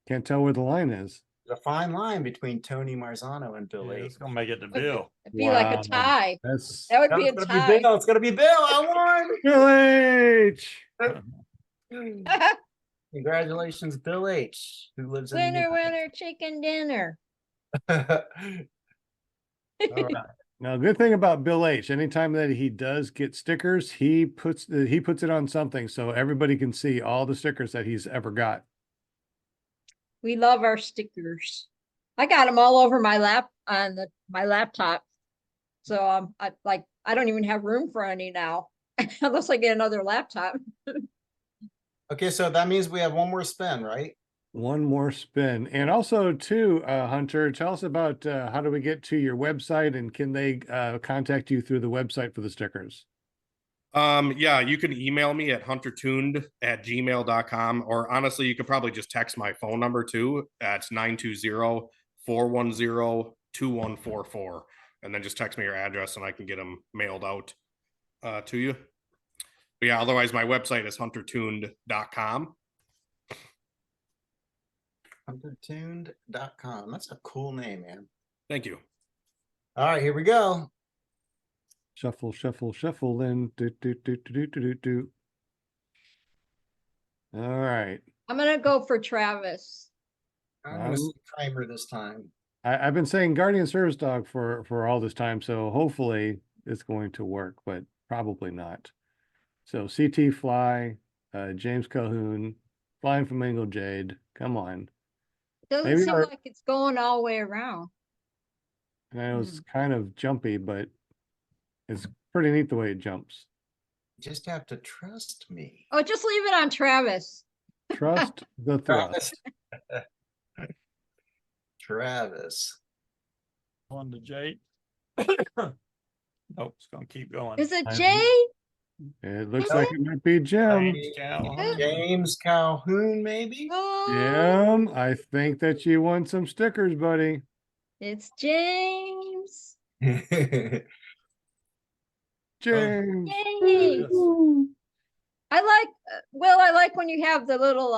Can't tell where the line is. There's a fine line between Tony Marzano and Bill Yeah, H. it's gonna make it to Bill. It'd be like Wow. a tie. That's That would No, be a it's gonna tie. be Bill. It's gonna be Bill. I Bill H. won. Congratulations, Bill H, who lives in Winner, winner, chicken dinner. All right. Now, good thing about Bill H. Anytime that he does get stickers, he puts it on something so everybody can see all the stickers that he's ever got. We love our stickers. I got them all over my my laptop. So I don't even have room for any now, unless I get another laptop. Okay, so that means we have one more spin, right? One more spin. And also too, Hunter, tell us about how do we get to your website and can they contact you through the website for the stickers? Yeah, you can email me at huntertuned@gmail.com, or honestly, you could probably just text my phone number too. That's 920-410-2144. And then just text me your address and I can get them mailed out to you. But yeah, otherwise my website is huntertuned.com. Huntertuned.com. That's a cool name, man. Thank you. All right, here we go. Shuffle, shuffle, shuffle, then do, do, do, do, do, do, do. All right. I'm gonna go for Travis. I'm gonna see Kramer this time. I've been saying Guardian Service Dog for all this time, so hopefully it's going to work, but probably not. So CT Fly, James Calhoun, Flying Flamingo Jade. Come on. Doesn't Maybe seem like it's going all the way around. And I know it's kind of jumpy, but it's pretty neat the way it jumps. You just have to trust me. Oh, just leave it on Travis. Trust the thrust. Travis. On to Jade. Nope, it's gonna keep going. Is it Jay? It looks like it might be Jim. James Calhoun, maybe? Oh, Jim, I think that you won some stickers, buddy. it's James. James. Yay. I like when you have the little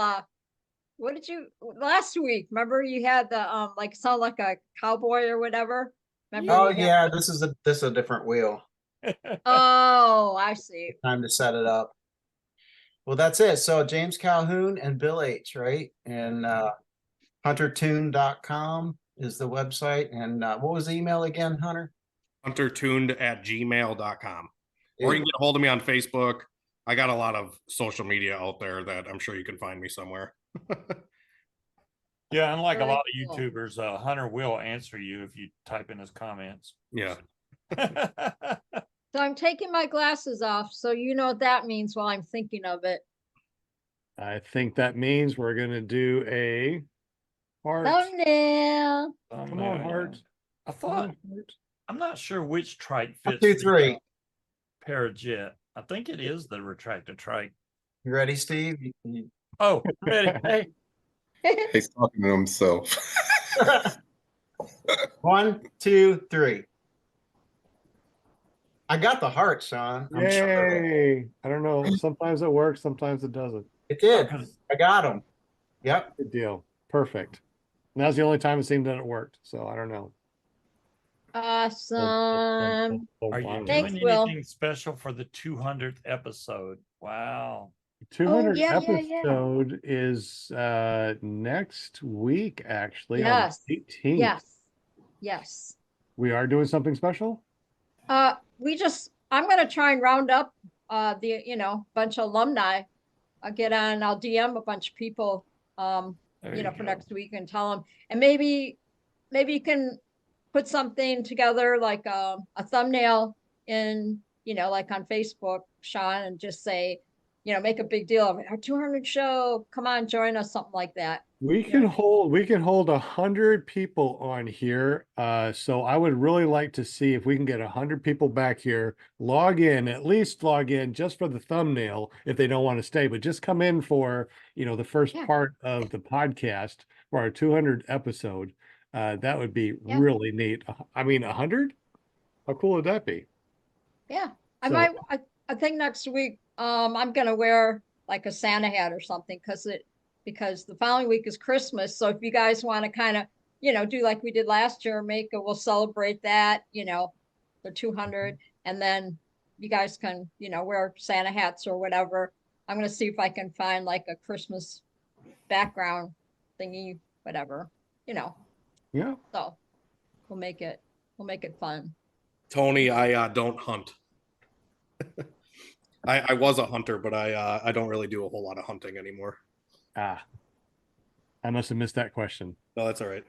what did you last week? Remember you had the like sound like a cowboy or whatever? Remember Oh you had- yeah, this is a different wheel. Oh, I see. Time to set it up. Well, that's it. So James Calhoun and Bill H, right? And huntertune.com is the website. And what was the email again, Hunter? huntertuned@gmail.com. Or you can get a hold of me on Facebook. I got a lot of social media out there that I'm sure you can find me somewhere. Yeah, unlike a Very lot of cool. YouTubers, Hunter will answer you if you type in his comments. Yeah. So I'm taking my glasses off, so you know what that means while I'm thinking of it. I think that means we're gonna do a heart. Thumbnail. Come on, heart. I thought I'm not sure which trike fits. 1, 2, 3. Parajet. I think it is the retractor trike. You ready, Steve? Oh, ready. Hey, He's talking to himself. 1, 2, 3. I got the heart, Sean. I'm sure Yay. I don't know. Sometimes it works, sometimes it doesn't. it did. because I got them. Yep. Good deal. Perfect. Now's the only time it seemed that it worked. So I don't know. Awesome. are you Thanks, doing Will. anything special for the 200th episode? Wow. 200 yeah. episode is next week, actually, Yes. on the 18th. Yes. We are doing something special. I'm gonna try and round up bunch of alumni. I'll DM a bunch of people There you for go. next week and tell them, and maybe you can put something together like a thumbnail in, like on Facebook, Sean, and just say, make a big deal of it. Our 200 show, come on, join us, something like that. We can hold 100 people on here. So I would really like to see if we can get 100 people back here, at least log in just for the thumbnail if they don't want to stay, but just come in for, the first part of the podcast for our 200 episode. That would be really neat. I mean, 100? How cool would that be? Yeah. So- I think next week, I'm gonna wear like a Santa hat or something because the following week is Christmas. So if you guys want to kind of, do like we did last year, we'll celebrate that, the 200, and then you guys can, wear Santa hats or whatever. I'm going to see if I can find like a Christmas background thingy, whatever, Yeah. so we'll make it fun. Tony, I don't hunt. I was a hunter, but I don't really do a whole lot of hunting anymore. I must have missed that question. No, that's all right.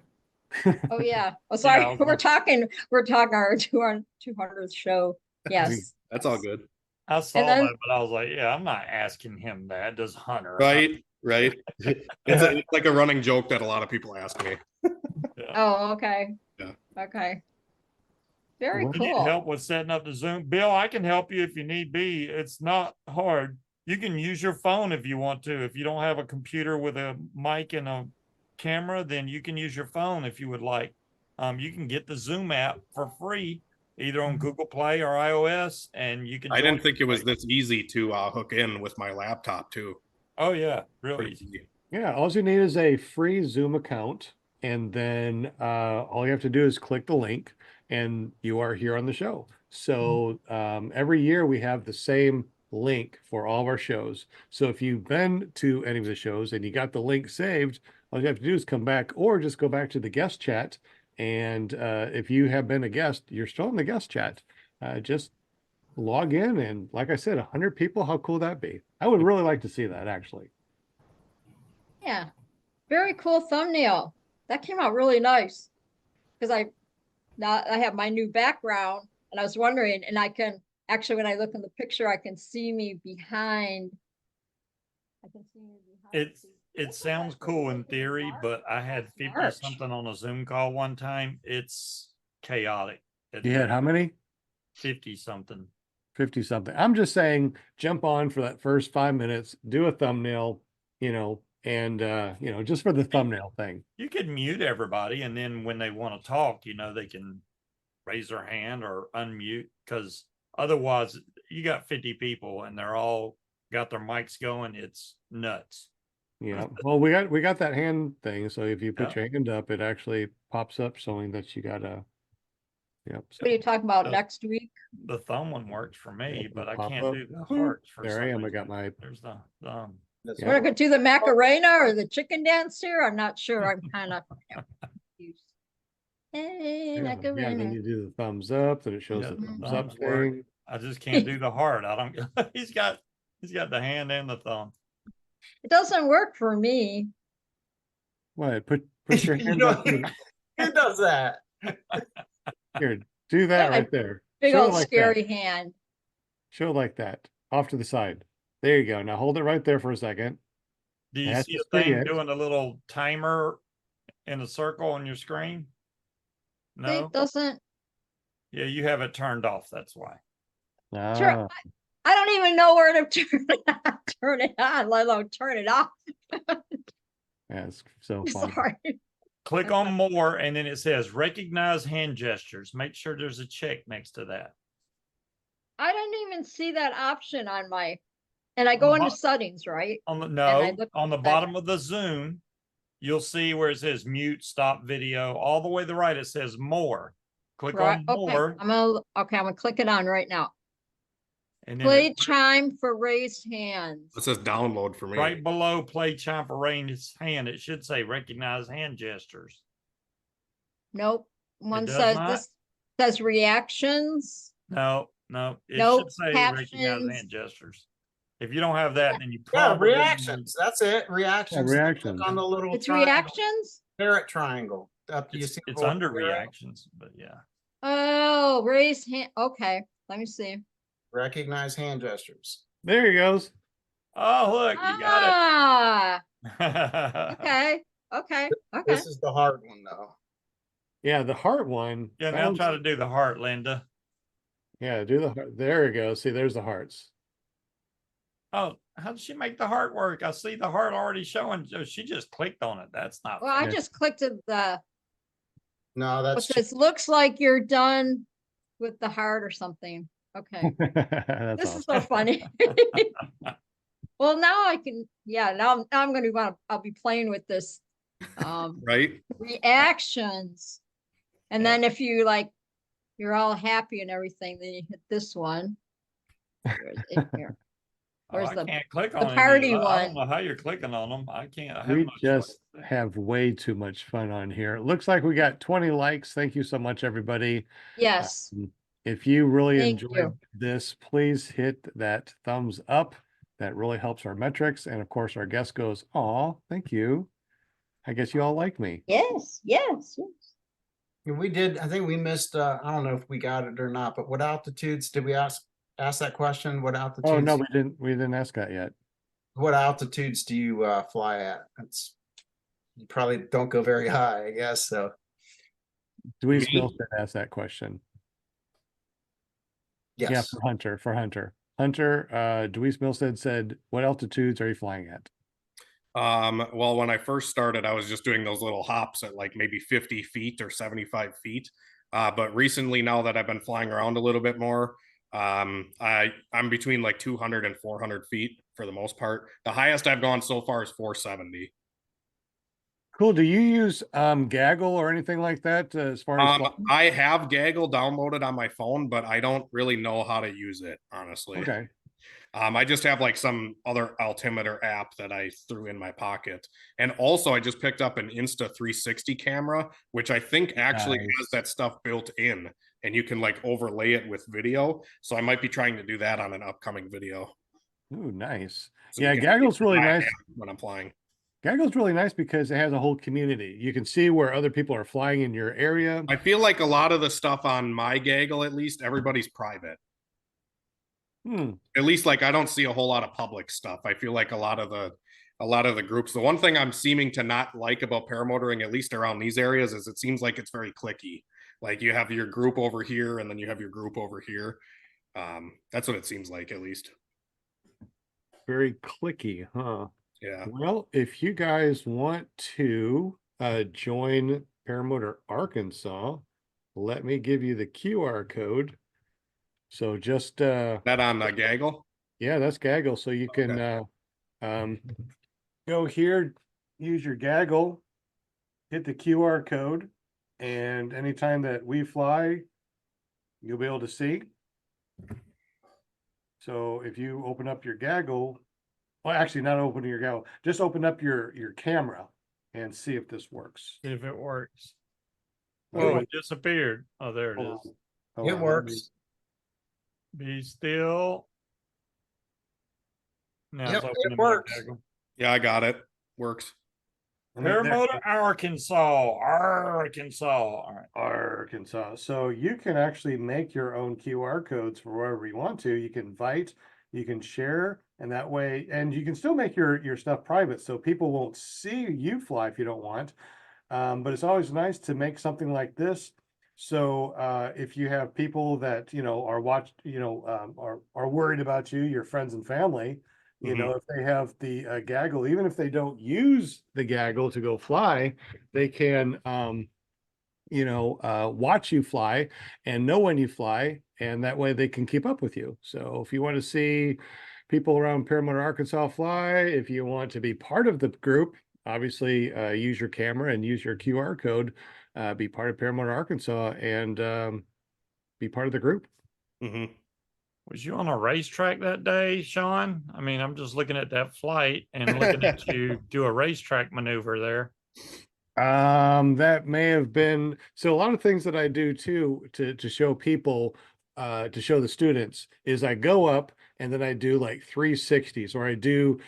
Oh yeah. Oh, sorry. Yeah, We're talking our 200th show. Yes. That's all good. I saw then- that, but I was like, yeah, I'm not asking him that. Does Hunter? Right. It's like a running joke that a lot of people ask me. Oh, okay. Yeah. Okay. Very Well, You need cool. help with setting up the Zoom. Bill, I can help you if you need be. It's not hard. You can use your phone if you want to. If you don't have a computer with a mic and a camera, then you can use your phone if you would like. You can get the Zoom app for free, either on Google Play or iOS, and you can. I didn't think it was this easy to hook in with my laptop too. Oh yeah, real Pretty easy. easy. Yeah, all you need is a free Zoom account, and then all you have to do is click the link, and you are here on the show. So every year we have the same link for all of our shows. So if you've been to any of the shows and you got the link saved, all you have to do is come back or just go back to the guest chat. And if you have been a guest, you're still in the guest chat. Just log in, and like I said, 100 people, how cool would that be? I would really like to see that, actually. Yeah. Very cool thumbnail. That came out really nice. Because I have my new background, and I was wondering, and I can actually, when I look in the picture, I can see me behind. I can see me behind. It sounds cool in theory, but I had 50 March. something on a Zoom call one time. It's chaotic. You had how many? 50 something. 50 something. I'm just saying, jump on for that first 5 minutes, do a thumbnail, and just for the thumbnail thing. You could mute everybody, and then when they want to talk, they can raise their hand or unmute, because otherwise you got 50 people and they're all got their mics going. It's nuts. Yeah. Well, we got that hand thing. So if you put Yeah. your hand up, it actually pops up showing that you got a. Yep. What are you talking about So- next week? The thumb one works for me, Yeah, but I pop can't up. do the hearts for There some I am. I reason. got my. There's the thumb. That's Yeah. We're gonna do the Macarena or the chicken dance here? I'm not sure. I'm kind of confused. Hey, Yeah, Macarena. then you do the thumbs up, then it shows Yeah, the the thumbs up thumbs work. thing. I just can't do the heart. I don't. He's got the hand and the thumb. It doesn't work for me. What? Put your You hand know, up. Who does that? Here, do that Yeah, right there. Big Show it old like scary that. hand. Show it like that. Off to the side. There you go. Now hold it right there for a second. Do you That's see just a thing it. doing a little timer in a circle on your screen? No. It doesn't. Yeah, you have it turned off. That's why. Sure. Ah, I don't even know where to turn it on, let alone turn it off. Yeah, it's so fun. Sorry. Click on more, and then it says recognize hand gestures. Make sure there's a check next to that. I didn't even see that option on my, and I go into settings, right? On the on the at bottom of the Zoom, you'll see where it says mute, stop video. All the way to the right, it says more. Click on more. I'm gonna click it on right now. And then Play chime for raised hands. It says download for me. right below play chime for raised hand, it should say recognize hand gestures. Nope. One does says not? this says reactions. No, it Nope, should say recognize captions. hand gestures. If you don't have that, then you Yeah, probably reactions. That's it. Reactions. Yeah, reactions. Click on the little It's triangle, reactions. parrot triangle. Up you see It's the under little arrow? reactions, but yeah. Oh, raise hand. Okay, let me see. Recognize hand gestures. There he goes. Oh, look, you got Ah, it. okay. This is the hard one though. Yeah, the heart one. Yeah, that now one's- try to do the heart, Linda. Yeah, do the heart. There we go. See, there's the hearts. Oh, how did she make the heart work? I see the heart already showing. Oh, she just clicked on it. That's not Well, I Yeah. just clicked the No, what that's says looks like you're done with the heart or something. Okay, That's this awesome. is so funny. Well, now I can. Yeah, now I'm going to I'll be playing with this. Right? Reactions, and then if you like, you're all happy and everything, then you hit this one. Where's it here? Oh, Where's I the can't click on any of party these. I don't one? know how you're clicking on them. I can't. I have We no just choice. have way too much fun on here. It looks like we got 20 likes. Thank you so much, everybody. Yes. If you really Thank enjoyed you. this, please hit that thumbs up. That really helps our metrics. And of course, our guest goes, "Aw, thank you. I guess you all like me." Yes. we did. I think we missed. I don't know if we got it or not. But what altitudes did we ask that question? What altitudes? Oh no, we didn't. We didn't ask that yet. What altitudes do you fly at? That's you probably don't go very high, I guess. So Dweez Me? Milstead asked that question. yes. Yeah, for Hunter. Hunter, Dweez Milstead said, "What altitudes are you flying at?" Well, when I first started, I was just doing those little hops at like maybe 50 feet or 75 feet. But recently, now that I've been flying around a little bit more, I'm between like 200 and 400 feet for the most part. The highest I've gone so far is 470. Cool. Do you use Gaggle or anything like that as far as flying? I have Gaggle downloaded on my phone, but I don't really know how to use it, honestly. Okay. I just have like some other altimeter app that I threw in my pocket. And also I just picked up an Insta 360 camera, which I think actually Nice. has that stuff built in and you can like overlay it with video. So I might be trying to do that on an upcoming video. Ooh, nice. So Yeah, you can Gaggle's really fly nice. when I'm flying. Gaggle's really nice because it has a whole community. You can see where other people are flying in your area. I feel like a lot of the stuff on my Gaggle, at least, everybody's private. At least like I don't see a whole lot of public stuff. I feel like a lot of the groups. The one thing I'm seeming to not like about paramotoring, at least around these areas, is it seems like it's very cliquey. Like you have your group over here and then you have your group over here. That's what it seems like, at least. Very clicky, huh? Yeah. Well, if you guys want to join Paramotor Arkansas, let me give you the QR code. So just that on Gaggle? Yeah, that's Gaggle. So you can go here, use your Gaggle, hit the QR code, and anytime that we fly, you'll be able to see. So if you open up your Gaggle, well, actually not opening your Gaggle, just open up your camera and see if this works. See if it works. Oh, Oh, it disappeared. Oh, there it hold is. on. Hold It on, works. Be still. Now Yep, it's opening it my works. Gaggle. Yeah, I got it. Works. Paramotor Arkansas. All right. Arkansas. So you can actually make your own QR codes for wherever you want to. You can invite, you can share, and that way, and you can still make your stuff private so people won't see you fly if you don't want. But it's always nice to make something like this So if you have people that, are are worried about you, your friends and family, if they have the gaggle, even if they don't use the gaggle to go fly, they can, watch you fly and know when you fly, and that way they can keep up with you. So if you want to see people around Paramotor, Arkansas fly, if you want to be part of the group, obviously use your camera and use your QR code, be part of Paramotor, Arkansas, and be part of the group. Was you on a racetrack that day, Sean? I mean, I'm just looking at that flight and looking at you do a racetrack maneuver there. That may have been, so a lot of things that I do too to show people, to show the students, is I go up and then I do like 360s, or I do,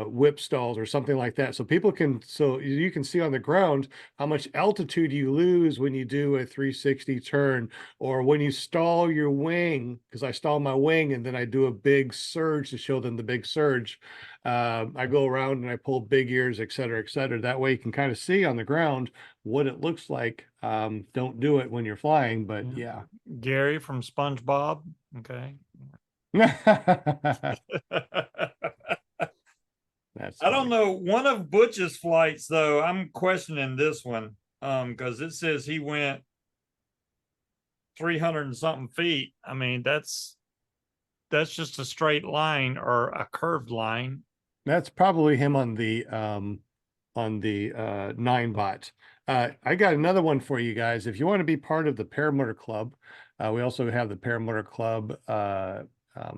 whip stalls or something like that. So so you can see on the ground how much altitude you lose when you do a 360 turn, or when you stall your wing, because I stall my wing and then I do a big surge to show them the big surge. I go around and I pull big ears, et cetera, et cetera. That way you can kind of see on the ground what it looks like. Don't do it when you're flying, but yeah. Gary from SpongeBob. Okay. That's I don't know. One of Butch's flights, though, I'm questioning this one. Because it says he went 300 and something feet. I mean, that's just a straight line or a curved line. That's probably him on the 9-bot. I got another one for you guys. If you want to be part of the Paramotor Club, we also have the Paramotor Club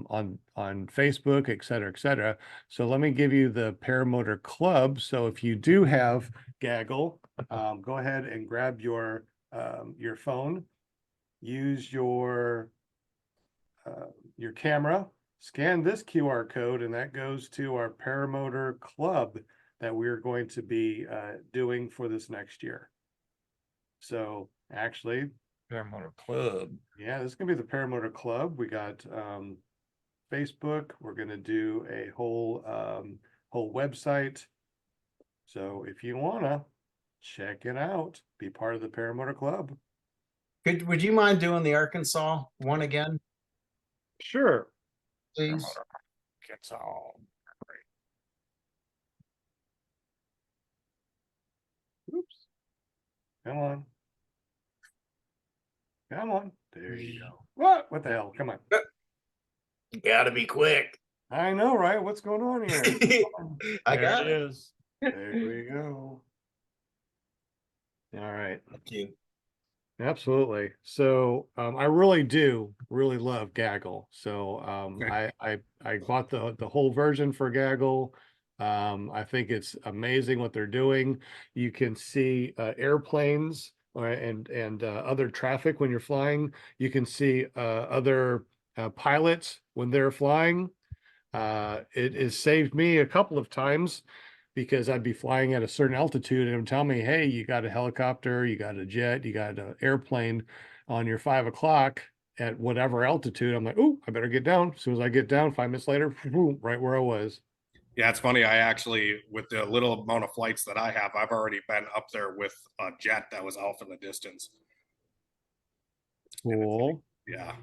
on Facebook, et cetera, et cetera. So let me give you the Paramotor Club. So if you do have gaggle, go ahead and grab your phone, use your camera, scan this QR code, and that goes to our Paramotor Club that we're going to be doing for this next year. So actually, Paramotor Club. Yeah, this is gonna be the Paramotor Club. We got Facebook. We're gonna do a whole website. So if you wanna check it out, be part of the Paramotor Club. Would you mind doing the Arkansas one again, Sure. please? Gets all great. Oops. Come on. Come on. There you go. What the hell? Come on. You gotta be quick. I know, right? What's going on here? I There got it it. is. There we go. All right. Thank you. Absolutely. So I really love Gaggle. So I bought the whole version for Gaggle. I think it's amazing what they're doing. You can see airplanes and other traffic when you're flying. You can see other pilots when they're flying. It has saved me a couple of times, because I'd be flying at a certain altitude and it would tell me, hey, you got a helicopter, you got a jet, you got an airplane on your 5 o'clock at whatever altitude. I'm like, oh, I better get down. As soon as I get down, 5 minutes later, boom, right where I was. Yeah, it's funny. I actually, with the little amount of flights that I have, I've already been up there with a jet that was off in the distance. Cool. Yeah.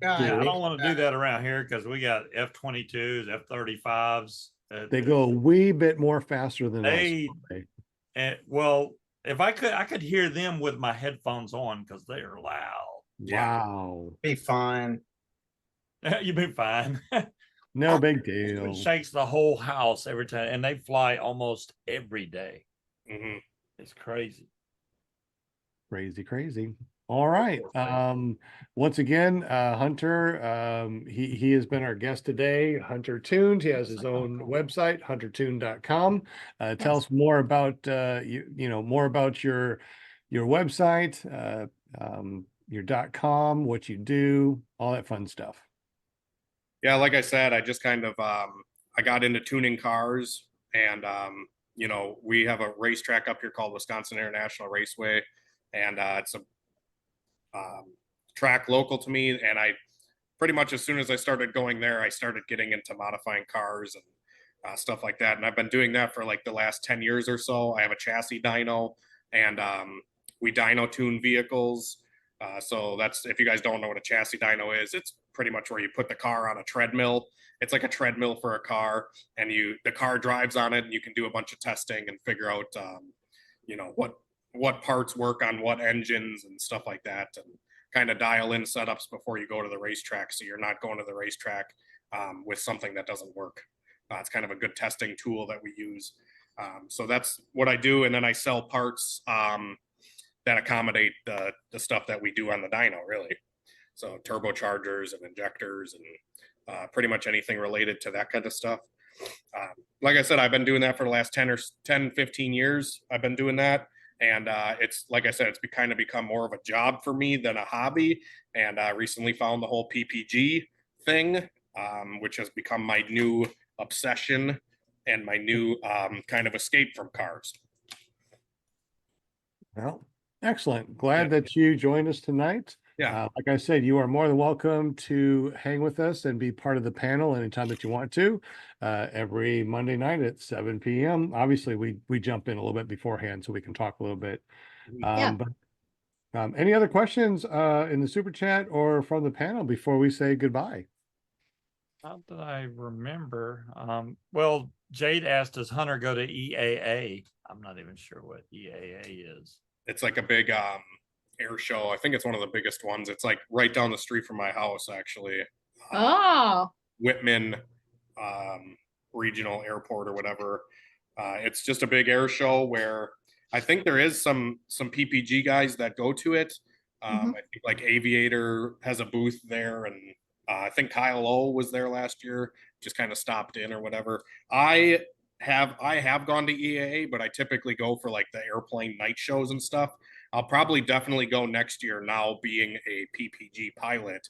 Yeah, I don't want to do that around here because we got F-22s, F-35s. They go a wee bit more faster than us. Well, if I could hear them with my headphones on because they are loud. Wow. Be fine. You'd be fine. No big deal. It shakes the whole house every time, and they fly almost every day. It's crazy. Crazy. All right. Once again, Hunter, he has been our guest today. Hunter Tuned. He has his own website, huntertuned.com. Tell us more about more about your website, your .com, what you do, all that fun stuff. Yeah, like I said, I just kind of I got into tuning cars, and we have a racetrack up here called Wisconsin International Raceway, and it's a track local to me. And I pretty much, as soon as I started going there, I started getting into modifying cars and stuff like that. And I've been doing that for like the last 10 years or so. I have a chassis dyno, and We dyno tune vehicles. So that's, if you guys don't know what a chassis dyno is, it's pretty much where you put the car on a treadmill. It's like a treadmill for a car, and the car drives on it, and you can do a bunch of testing and figure out, what parts work on what engines and stuff like that, and kind of dial in setups before you go to the racetrack, so you're not going to the racetrack with something that doesn't work. It's kind of a good testing tool that we use. So that's what I do, and then I sell parts that accommodate the stuff that we do on the dyno, really. So turbochargers and injectors and pretty much anything related to that kind of stuff. Like I said, I've been doing that for the last 10, 15 years. I've been doing that. And it's, like I said, it's kind of become more of a job for me than a hobby. And I recently found the whole PPG thing, which has become my new obsession and my new kind of escape from cars. Well, excellent. Glad that you joined us tonight. Yeah. Like I said, you are more than welcome to hang with us and be part of the panel anytime that you want to. Every Monday night at 7 p.m. Obviously, we jump in a little bit beforehand so we can talk a little bit. But any other questions in the super chat or from the panel before we say goodbye? Not that I remember. Well, Jade asked, does Hunter go to EAA? I'm not even sure what EAA is. It's like a big air show. I think it's one of the biggest ones. It's like right down the street from my house, actually. Whitman Regional Airport or whatever. It's just a big air show where I think there is some PPG guys that go to it. I think like Aviator has a booth there, and I think Kyle O was there last year, just kind of stopped in or whatever. I have gone to EAA, but I typically go for like the airplane night shows and stuff. I'll probably definitely go next year, now being a PPG pilot.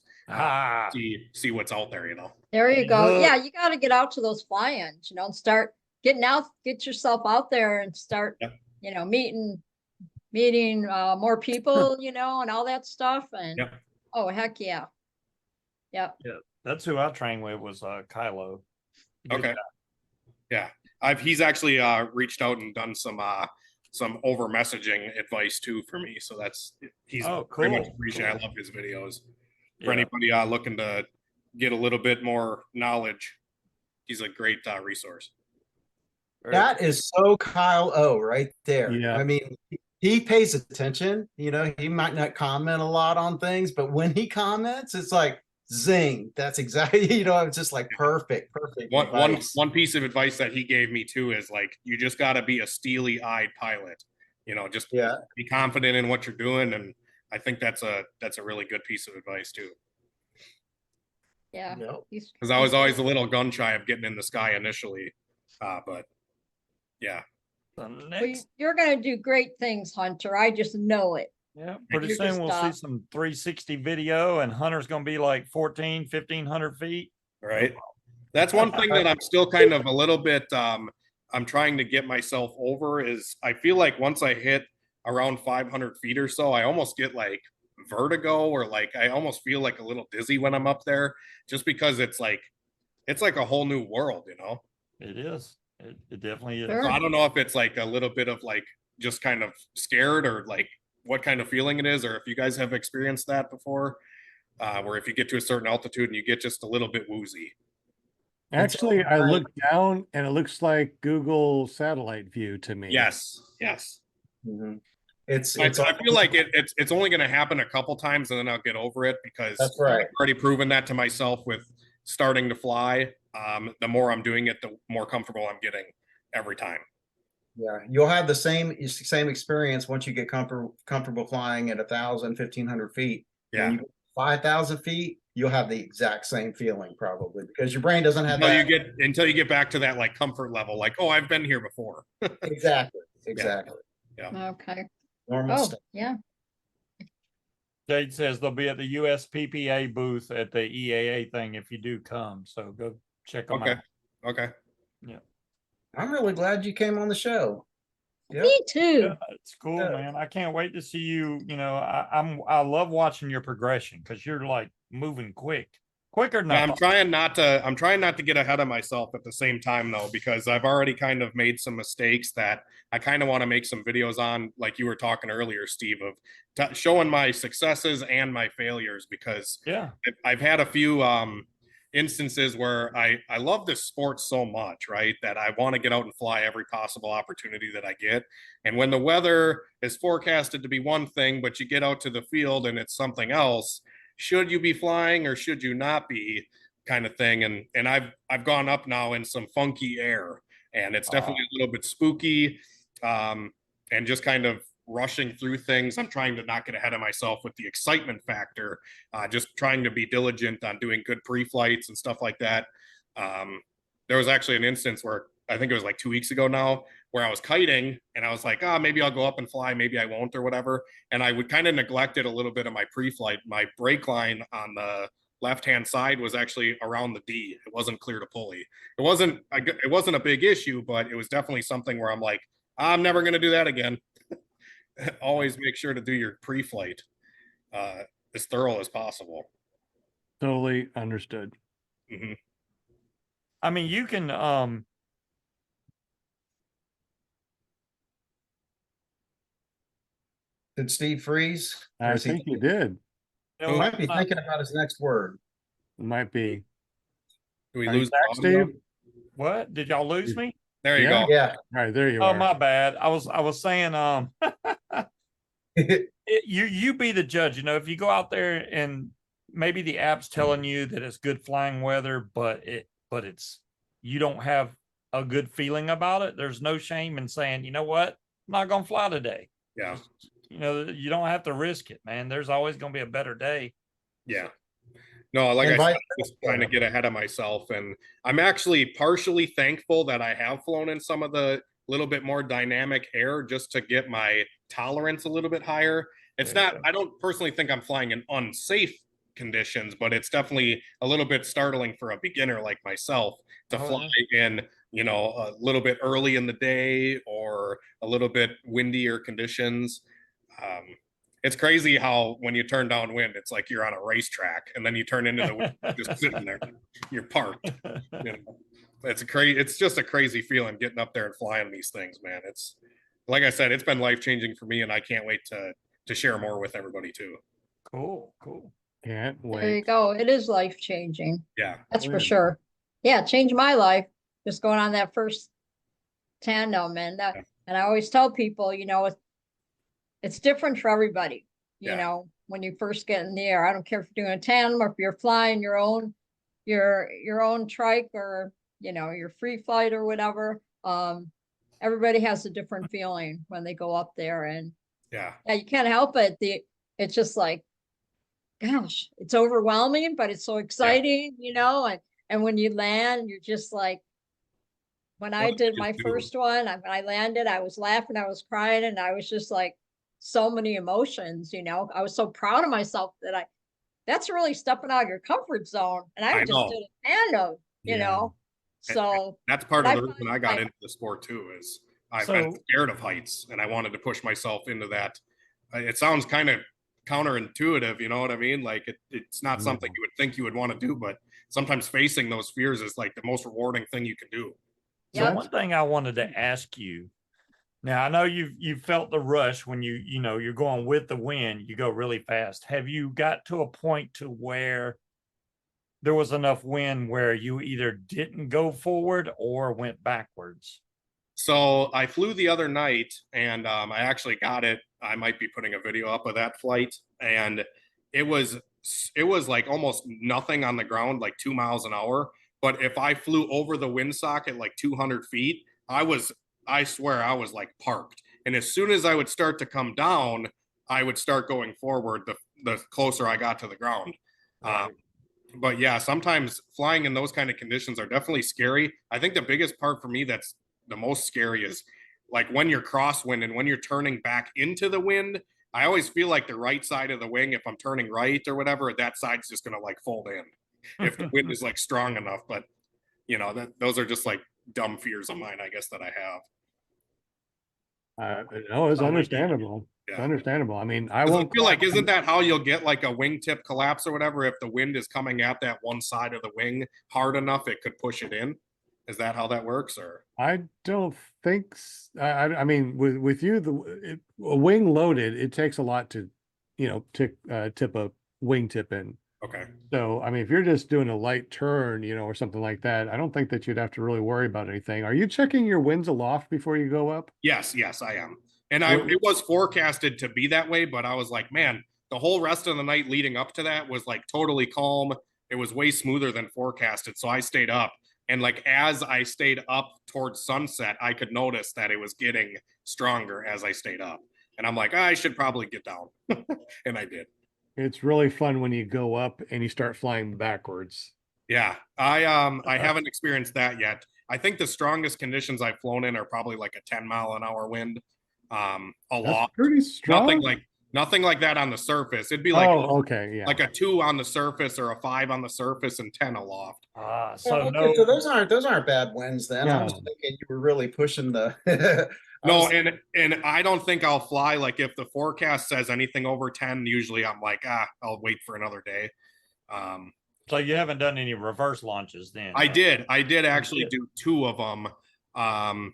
See what's out there, There you go. Yeah, you got to get out to those fly-ins, and start getting out, get yourself out there and start, meeting more people, and all that stuff. And oh, heck yeah. Yeah. That's who I trained with, was Kylo. Okay. Yeah. He's actually reached out and done some over messaging advice too for me. So he's pretty much appreciated. I love his videos. For anybody looking to get a little bit more knowledge, he's a great resource. That is so Kyle O right there. Yeah. I mean, he pays attention. He might not comment a lot on things, but when he comments, it's like zing. That's exactly, it's just like perfect. One piece of advice that he gave me too is like, you just got to be a steely-eyed pilot. Just be confident in what you're doing, and I think that's a really good piece of advice too. Yeah, because I was always a little gun shy of getting in the sky initially, but yeah. You're gonna do great things, Hunter. I just know it. Yeah, pretty soon we'll see some 360 video, and Hunter's gonna be like 1,500 feet. Right. That's one thing that I'm still kind of a little bit I'm trying to get myself over, is I feel like once I hit around 500 feet or so, I almost get like vertigo, or like I almost feel like a little dizzy when I'm up there, just because it's like a whole new world, It is. It definitely is. Sure. So I don't know if it's like a little bit of like just kind of scared, or like what kind of feeling it is, or if you guys have experienced that before, where if you get to a certain altitude and you get just a little bit woozy. Actually, I looked down and it looks like Google satellite view to me. Yes. Mm-hmm. I feel like it's only going to happen a couple times and then I'll get over it, because that's right. I've already proven that to myself with starting to fly. The more I'm doing it, the more comfortable I'm getting every time. Yeah, you'll have the same experience once you get comfortable flying at 1,000, 1,500 feet. Yeah, 5,000 feet, you'll have the exact same feeling probably, because your brain doesn't have until you get back to that like comfort level, like, oh, I've been here before. Exactly. Yeah. Okay. Normal stuff. Yeah. Jade says they'll be at the USPPA booth at the EAA thing if you do come. So go check them out. Okay. Yeah. I'm really glad you came on the show. Yep. Me too. Yeah, it's cool, man. I can't wait to see you. I love watching your progression, because you're like moving quick. quicker than I I'm thought. I'm trying not to get ahead of myself at the same time though, because I've already kind of made some mistakes that I kind of want to make some videos on, like you were talking earlier, Steve, of showing my successes and my failures, because Yeah. I've had a few instances where I love this sport so much, right, that I want to get out and fly every possible opportunity that I get. And when the weather is forecasted to be one thing, but you get out to the field and it's something else, should you be flying or should you not be, kind of thing. And I've gone up now in some funky air, and it's definitely a little bit spooky, and just kind of rushing through things. I'm trying to not get ahead of myself with the excitement factor, just trying to be diligent on doing good pre-flights and stuff like that. There was actually an instance where I think it was like 2 weeks ago now, where I was kiting and I was like, maybe I'll go up and fly, maybe I won't or whatever. And I would kind of neglected a little bit of my pre-flight. My brake line on the left-hand side was actually around the D. It wasn't clear to pulley. It wasn't a big issue, but it was definitely something where I'm like, I'm never going to do that again. Always make sure to do your pre-flight as thorough as possible. Totally understood. Mm-hmm. I mean, you can Did Steve freeze? Or I is he- think you did. you He know, might be thinking about his next word. It might be. Do we Are you lose back, the audio? Steve? what? Did y'all lose me? There you Yeah. go. Yeah. All right, there you Oh, are. my bad. I was saying you be the judge. You know, if you go out there and maybe the app's telling you that it's good flying weather, but it's you don't have a good feeling about it, there's no shame in saying, you know what, I'm not gonna fly today. Yeah. You know, you don't have to risk it, man. There's always gonna be a better day. Yeah. No, like I Invite- said, I'm just trying to get ahead of myself. And I'm actually partially thankful that I have flown in some of the little bit more dynamic air just to get my tolerance a little bit higher. It's There you not, go. I don't personally think I'm flying in unsafe conditions, but it's definitely a little bit startling for a beginner like myself to Oh, fly in, you know, a little bit early in the day or a little bit windier conditions. It's crazy how when you turn downwind, it's like you're on a racetrack, and then you turn into the wind, just sitting there, you're parked. You know? It's just a crazy feeling getting up there and flying these things, man. It's like I said, it's been life-changing for me, and I can't wait to share more with everybody too. Cool. Can't There you wait. go. It is life changing. Yeah. That's for Yeah. sure. Yeah, it changed my life just going on that first tandem. And I always tell people, you know, it's different for everybody. You Yeah. know, when you first get in the air, I don't care if you're doing a tandem or if you're flying your own trike, or, you know, your free flight or whatever. Everybody has a different feeling when they go up there, and Yeah. you can't help it. It's just like, gosh, it's overwhelming, but it's so exciting, you know, and when you land, you're just like, when I What did did you my do? first one, when I landed, I was laughing, I was crying, and I was just like, so many emotions, you know. I was so proud of myself that's really stepping out of your comfort zone. And I I just know. did a tandem, you Yeah. know. So That's part but of I the reason find I got my- into the sport too, is I've So- been scared of heights and I wanted to push myself into that. It sounds kind of counterintuitive, you know what I mean? Like it's not something you would think you would want to do, but sometimes facing those fears is like the most rewarding thing you can do. So Yep. one thing I wanted to ask you. Now I know you've felt the rush when you know you're going with the wind, you go really fast. Have you got to a point to where there was enough wind where you either didn't go forward or went backwards? So I flew the other night, and I actually got it. I might be putting a video up of that flight, and it was like almost nothing on the ground, like 2 miles an hour. But if I flew over the windsock at like 200 feet, I swear I was like parked. And as soon as I would start to come down, I would start going forward the closer I got to the ground. Right. But yeah, sometimes flying in those kind of conditions are definitely scary. I think the biggest part for me that's the most scary is like when you're crosswind and when you're turning back into the wind. I always feel like the right side of the wing, if I'm turning right or whatever, that side's just gonna like fold in if the wind is like strong enough. But you know, those are just like dumb fears of mine, I guess, that I have. No, it's Oh, understandable. It's understandable. I mean, I 'Cause won't feel like, isn't that how you'll get like a wingtip collapse or whatever? If the wind is coming at that one side of the wing hard enough, it could push it in. Is that how that works? Or I don't think I mean with you a wing loaded, it takes a lot to, tip a wingtip in. okay. So, I mean, if you're just doing a light turn, or something like that, I don't think that you'd have to really worry about anything. Are you checking your winds aloft before you go up? Yes, I am. And it was forecasted to be that way, but I was like, man, the whole rest of the night leading up to that was like totally calm. It was way smoother than forecasted. So I stayed up. And like as I stayed up towards sunset, I could notice that it was getting stronger as I stayed up. And I'm like, I should probably get down. And I did. It's really fun when you go up and you start flying backwards. Yeah. I haven't experienced that yet. I think the strongest conditions I've flown in are probably like a 10-mile-an-hour wind. A lot. Pretty strong. Nothing like that on the surface. It'd be like, okay, yeah, like a 2 on the surface or a 5 on the surface and 10 aloft. So those aren't bad winds then. I was thinking you were really pushing the No, and I don't think I'll fly. Like if the forecast says anything over 10, usually I'm like, I'll wait for another day. So you haven't done any reverse launches then? I did actually do 2 of them.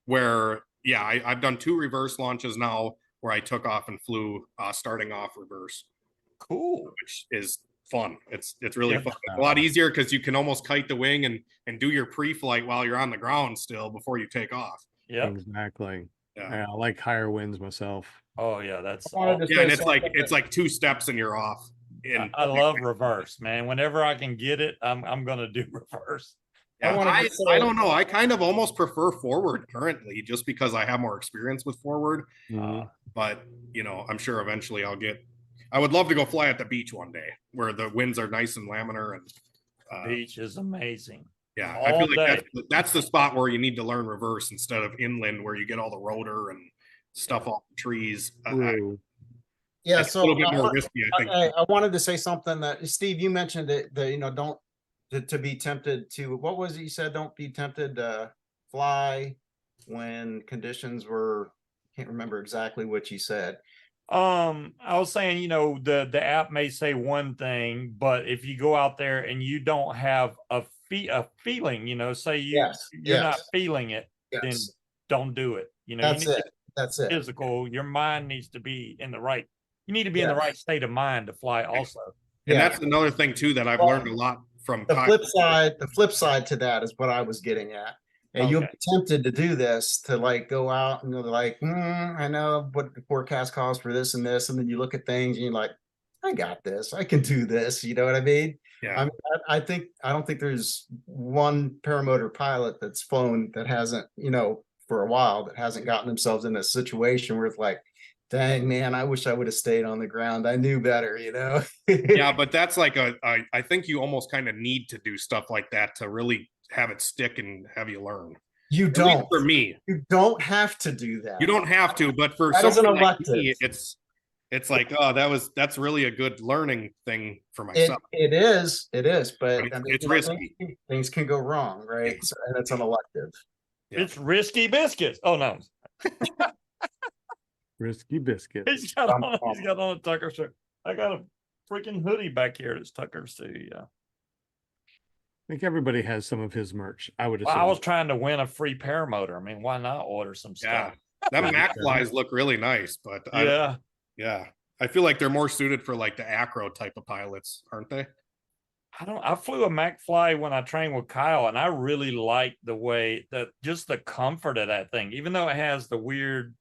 Where I've done 2 reverse launches now where I took off and flew starting off reverse. Cool. Which is fun. It's really fun. It's a lot easier because you can almost kite the wing and do your pre-flight while you're on the ground still before you take off. Yeah, exactly. Yeah. I like higher winds myself. Oh yeah, that's and it's like 2 steps and you're off. I love reverse, man. Whenever I can get it, I'm gonna do reverse. Yeah, I don't know. I kind of almost prefer forward currently just because I have more experience with forward. But I'm sure eventually I would love to go fly at the beach one day where the winds are nice and laminar and beach is amazing. Yeah, I feel like that's the spot where you need to learn reverse instead of inland where you get all the rotor and stuff off the trees. Yeah, so a little bit more risky, I think. I wanted to say something that Steve, you mentioned that don't to be tempted to, what was it you said? Don't be tempted to fly when conditions were, can't remember exactly what you said. I was saying, the app may say one thing, but if you go out there and you don't have a feeling, say you're not feeling it, then don't do it. That's it. Physical. Your mind needs to be in the right. You need to be in the right state of mind to fly also. And that's another thing too that I've learned a lot from the flip side to that is what I was getting at. And you'll be tempted to do this, to like go out and you're like, I know what the forecast calls for this and this. And then you look at things and you're like, I got this, I can do this. You know what I mean? Yeah. I mean, I don't think there's one paramotor pilot that's flown that hasn't, for a while, that hasn't gotten themselves in a situation where it's like, dang, man, I wish I would have stayed on the ground. I knew better, Yeah, but that's like I think you almost kind of need to do stuff like that to really have it stick and have you learn. You don't. For me, you don't have to do that. You don't have to, but for someone like me, it's like, that's really a good learning thing for myself. It is, but it's risky. Things can go wrong, right? So, and it's an elective. Yeah. It's risky biscuits. Oh no. Risky biscuit. He's got on a Tucker shirt. I got a freaking hoodie back here that's Tucker's too. Yeah. I think everybody has some of his merch. I would assume. I was trying to win a free paramotor. I mean, why not order some stuff? That Mac flies look really nice, but I feel like they're more suited for like the acro type of pilots, aren't they? I flew a Mac fly when I trained with Kyle, and I really like the way just the comfort of that thing, even though it has the weird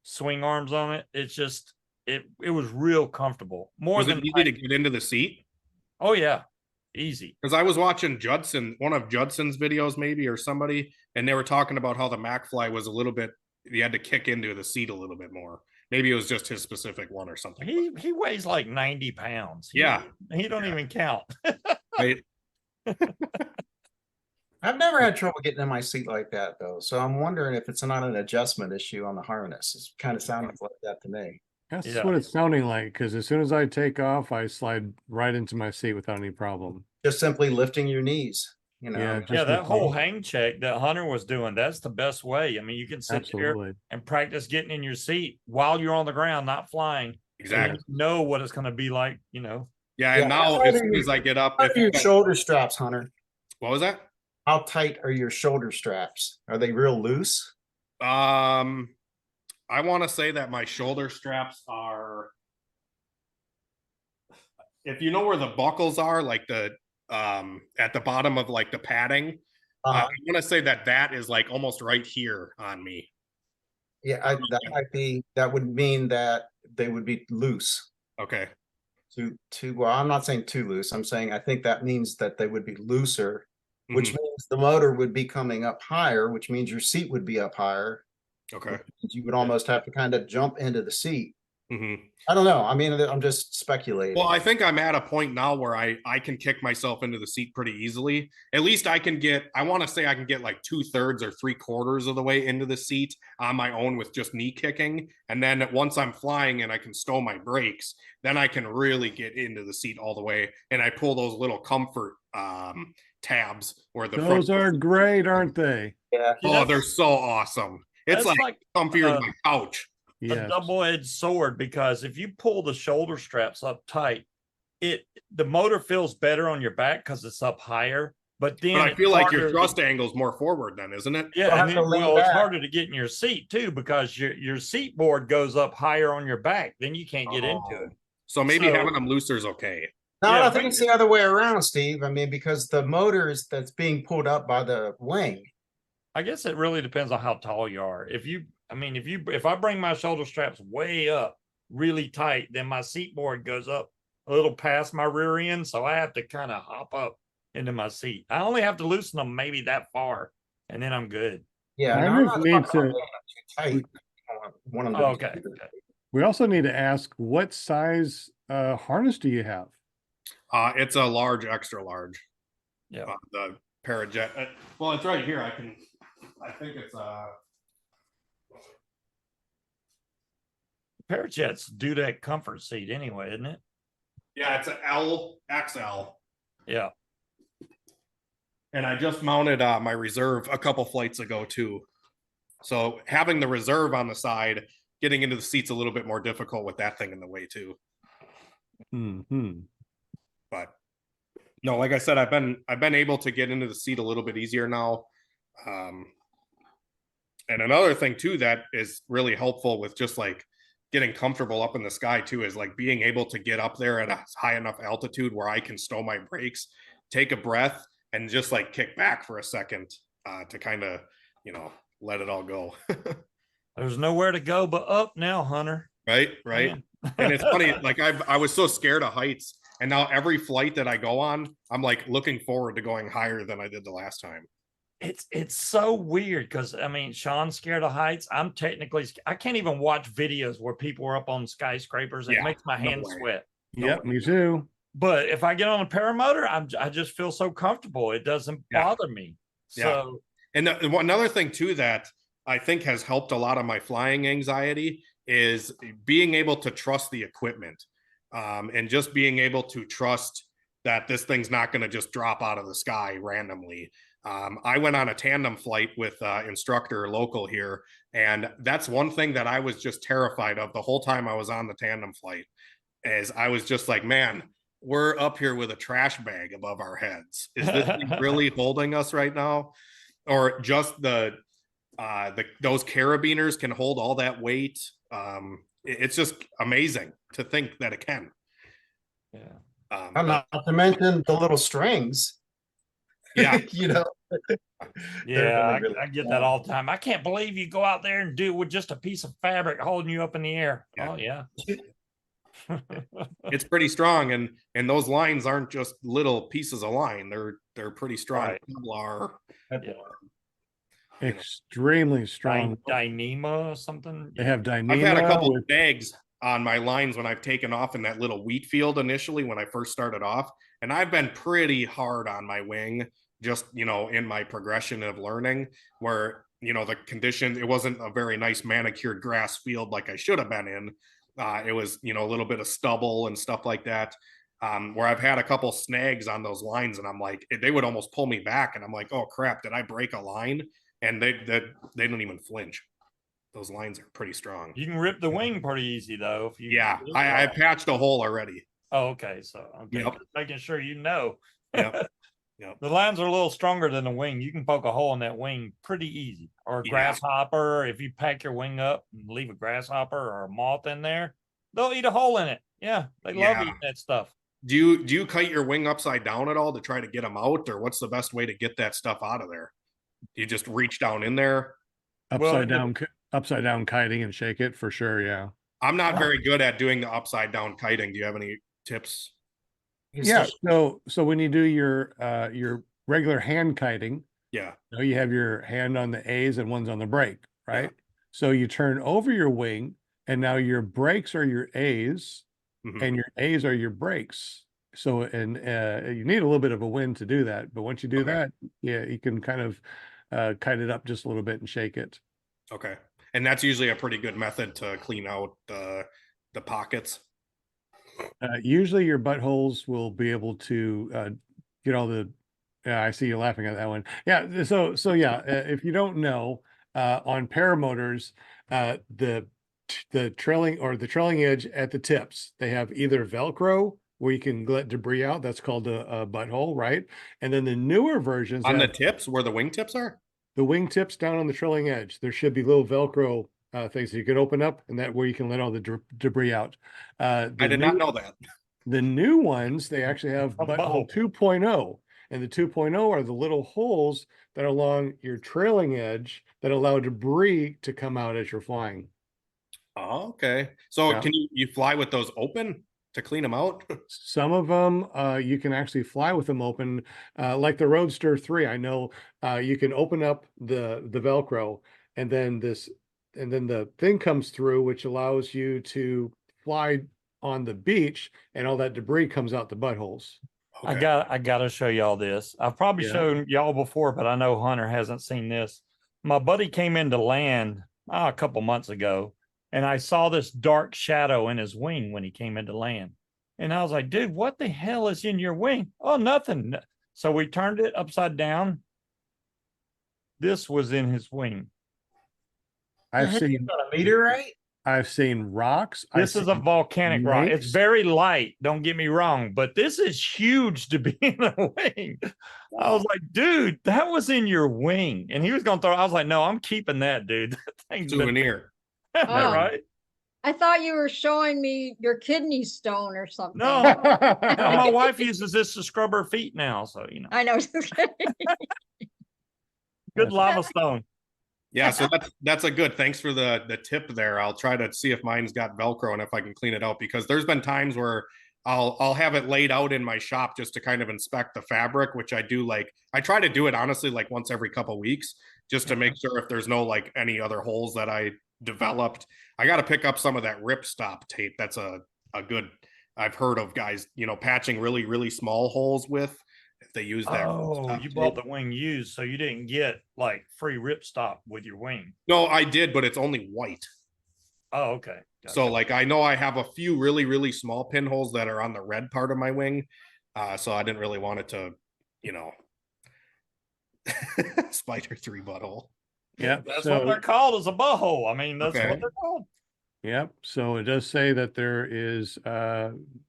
swing arms on it. It's just it was real comfortable. Was it easy to get into the seat? Oh yeah, easy. Because I was watching one of Judson's videos maybe, or somebody, and they were talking about how the Mac fly was a little bit, you had to kick into the seat a little bit more. Maybe it was just his specific one or something. He weighs like 90 pounds. He don't even count. Right. I've never had trouble getting in my seat like that though. So I'm wondering if it's not an adjustment issue on the harness. It's kind of sounding like that to me. That's what it's sounding like, because as soon as I take off, I slide right into my seat without any problem. Just simply lifting your knees. Yeah, Yeah, that with whole me. hang check that Hunter was doing, that's the best way. I mean, you can sit there Absolutely. and practice getting in your seat while you're on the ground, not flying. Exactly. And you know what it's going to be like, you know. Yeah, Yeah, and now how as are soon you- as I get up, How if are your shoulder straps, Hunter? what was that? How tight are your shoulder straps? Are they real loose? I want to say that my shoulder straps are, if you know where the buckles are, like the at the bottom of like the padding, I want to say that that is like almost right here on me. Yeah, that would mean that they would be loose. Okay. Well, I'm not saying too loose. I'm saying I think that means that they would be looser, which Mhm. means the motor would be coming up higher, which means your seat would be up higher. Okay. You would almost have to kind of jump into the seat. hmm I don't know. I mean, I'm just speculating. Well, I think I'm at a point now where I can kick myself into the seat pretty easily. At least I can get, I want to say I can get like 2/3 or 3/4 of the way into the seat on my own with just knee kicking. And then once I'm flying and I can stow my brakes, then I can really get into the seat all the way. And I pull those little comfort tabs where the Those are great, aren't they? Yeah. Oh, they're so awesome. It's That's like comfier than my couch. a Yes. double-edged sword, because if you pull the shoulder straps up tight, the motor feels better on your back because it's up higher. But then But I it's feel like your harder thrust angle's more forward then, isn't it? Yeah, You'll and have then, to lean well, it's back. harder to get in your seat too, because your seat board goes up higher on your back. Then you can't get into it. So maybe So- having them looser is okay. No, Yeah, I think it's the other way around, Steve. I mean, because the motor that's being pulled up by the wing. I guess it really depends on how tall you are. If I bring my shoulder straps way up really tight, then my seat board goes up a little past my rear end, so I have to kind of hop up into my seat. I only have to loosen them maybe that far, and then I'm good. Yeah, I no, I'm just not need talking about to- making it too tight. One of Oh, okay. We also need to ask, what size harness do you have? It's a large, extra large. Yeah. The Parajet. Well, it's right here. I think it's Parajets do that comfort seat anyway, isn't it? yeah, it's an LXL. Yeah. And I just mounted my reserve a couple flights ago too. So having the reserve on the side, getting into the seat's a little bit more difficult with that thing in the way too. But no, like I said, I've been able to get into the seat a little bit easier now. And another thing too that is really helpful with just like getting comfortable up in the sky too is like being able to get up there at a high enough altitude where I can stow my brakes, take a breath, and just like kick back for a second to kind of, let it all go. There's nowhere to go but up now, Hunter. Right. Man. And it's funny, like I was so scared of heights, and now every flight that I go on, I'm like looking forward to going higher than I did the last time. It's so weird because Sean's scared of heights. I'm technically I can't even watch videos where people are up on skyscrapers. It makes my hands sweat. Yep, me too. But if I get on a paramotor, I just feel so comfortable. It doesn't bother me. So and another thing too that I think has helped a lot of my flying anxiety is being able to trust the equipment, and just being able to trust that this thing's not going to just drop out of the sky randomly. I went on a tandem flight with instructor local here, and that's one thing that I was just terrified of the whole time I was on the tandem flight. Is I was just like, man, we're up here with a trash bag above our heads. Is this thing really holding us right now, or just those carabiners can hold all that weight? It's just amazing to think that it can. yeah. Not to mention the little strings. Yeah. Yeah, I get that all the time. I can't believe you go out there and do it with just a piece of fabric holding you up in the air. Yeah. Oh yeah. It's pretty strong, and those lines aren't just little pieces of line. They're pretty strong. Right. Kevlar. Yeah. Extremely strong. Dyneema or something. They have Dyneema. I've had a couple with- of bags on my lines when I've taken off in that little wheat field initially when I first started off, and I've been pretty hard on my wing just in my progression of learning, where the conditions, it wasn't a very nice manicured grass field like I should have been in. It was a little bit of stubble and stuff like that. where I've had a couple snags on those lines, and I'm like, they would almost pull me back, and I'm like, oh crap, did I break a line? And they don't even flinch. Those lines are pretty strong. You can rip the wing pretty easy though. If you Yeah, I patched a hole already. Oh, okay. So I'm making sure you know. Yep. The lines are a little stronger than the wing. You can poke a hole in that wing pretty easy. Or a grasshopper, if you pack your wing up and leave a grasshopper or a moth in there, they'll eat a hole in it. Yeah, they love eating that stuff. Do you kite your wing upside down at all to try to get them out, or what's the best way to get that stuff out of there? You just reach down in there? Upside down kiting and shake it for sure. Yeah. I'm not very good at doing the upside down kiting. Do you have any tips? Yeah. So when you do your regular hand kiting, you have your hand on the A's and one's on the brake, right? So you turn over your wing, and now your brakes are your A's, and your A's are your brakes. So and you need a little bit of a wind to do that, but once you do that, you can kind of kite it up just a little bit and shake it. Okay, and that's usually a pretty good method to clean out the pockets. Usually your buttholes will be able to get all the. I see you laughing at that one. Yeah. So yeah. If you don't know, on paramotors, the trailing edge at the tips, they have either Velcro where you can let debris out. That's called a butthole, right? And then the newer versions on the tips where the wing tips are. The wing tips down on the trailing edge, there should be little Velcro things that you can open up, and that where you can let all the debris out. I did not know that. The new ones, they actually have butthole 2.0, and the 2.0 are the little holes that are along your trailing edge that allow debris to come out as you're flying. Oh, okay. So can you fly with those open to clean them out? Some of them you can actually fly with them open, like the Roadster 3. I know you can open up the Velcro, and then the thing comes through, which allows you to fly on the beach, and all that debris comes out the buttholes. Okay. I gotta show y'all this. I've probably shown y'all before, but I know Hunter hasn't seen this. My buddy came into land a couple months ago, and I saw this dark shadow in his wing when he came into land. And I was like, dude, what the hell is in your wing? Oh, nothing. So we turned it upside down. This was in his wing. I've seen a meteorite. I've seen rocks. This is a volcanic rock. It's very light. Don't get me wrong, but this is huge to be in a wing. Wow. I was like, dude, that was in your wing. And he was going to throw, I was like, no, I'm keeping that, dude. That thing's souvenir. Right? I thought you were showing me your kidney stone or something. No, my wife uses this to scrub her feet now. So, I know. Good lava stone. Yeah, so that's a good. Thanks for the tip there. I'll try to see if mine's got Velcro and if I can clean it out, because there's been times where I'll have it laid out in my shop just to kind of inspect the fabric, which I do. Like, I try to do it honestly like once every couple of weeks just to make sure if there's no like any other holes that I developed. I got to pick up some of that ripstop tape. That's a good, I've heard of guys, patching really, really small holes with. If they use that. Oh, you bought the wing used, so you didn't get like free ripstop with your wing. No, I did, but it's only white. Oh, okay. Gotcha. So like, I know I have a few really, really small pinholes that are on the red part of my wing. So I didn't really want it to, Spider 3 butthole. Yeah. That's what they're called, is a butthole. I mean, that's what they're called. Yep. So it does say that there is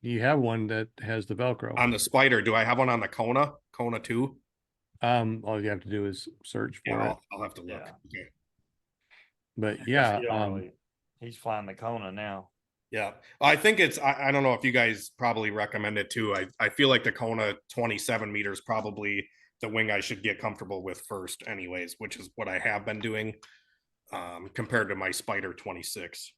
you have one that has the Velcro. On the Spider, do I have one on the Kona 2? All you have to do is search for it. I'll have to look. Yeah. Okay. But yeah, he's flying the Kona now. Yeah. I think it's I don't know if you guys probably recommend it too. I feel like the Kona 27 meters probably the wing I should get comfortable with first anyways, which is what I have been doing compared to my Spider 26.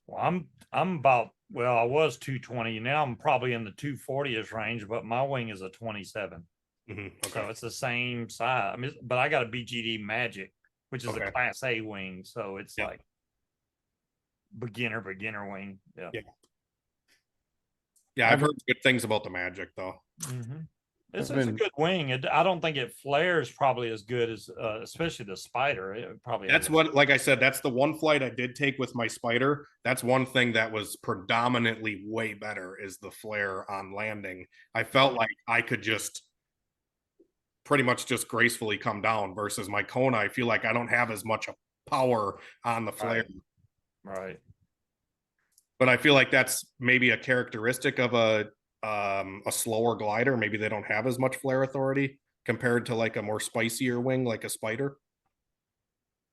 Well, I'm about, I was 220. Now I'm probably in the 240ish range, but my wing is a 27. Okay. So it's the same size. I mean, but I got a BGD Magic, which is a Class A wing. So it's like beginner wing. Yeah. Yeah, I've heard good things about the Magic though. It's a good wing. I don't think it flares probably as good as, especially the Spider. It probably That's what, like I said, that's the one flight I did take with my Spider. That's one thing that was predominantly way better is the flare on landing. I felt like I could just pretty much just gracefully come down versus my Kona. I feel like I don't have as much power on the flare. Right. But I feel like that's maybe a characteristic of a slower glider. Maybe they don't have as much flare authority compared to like a more spicier wing like a Spider.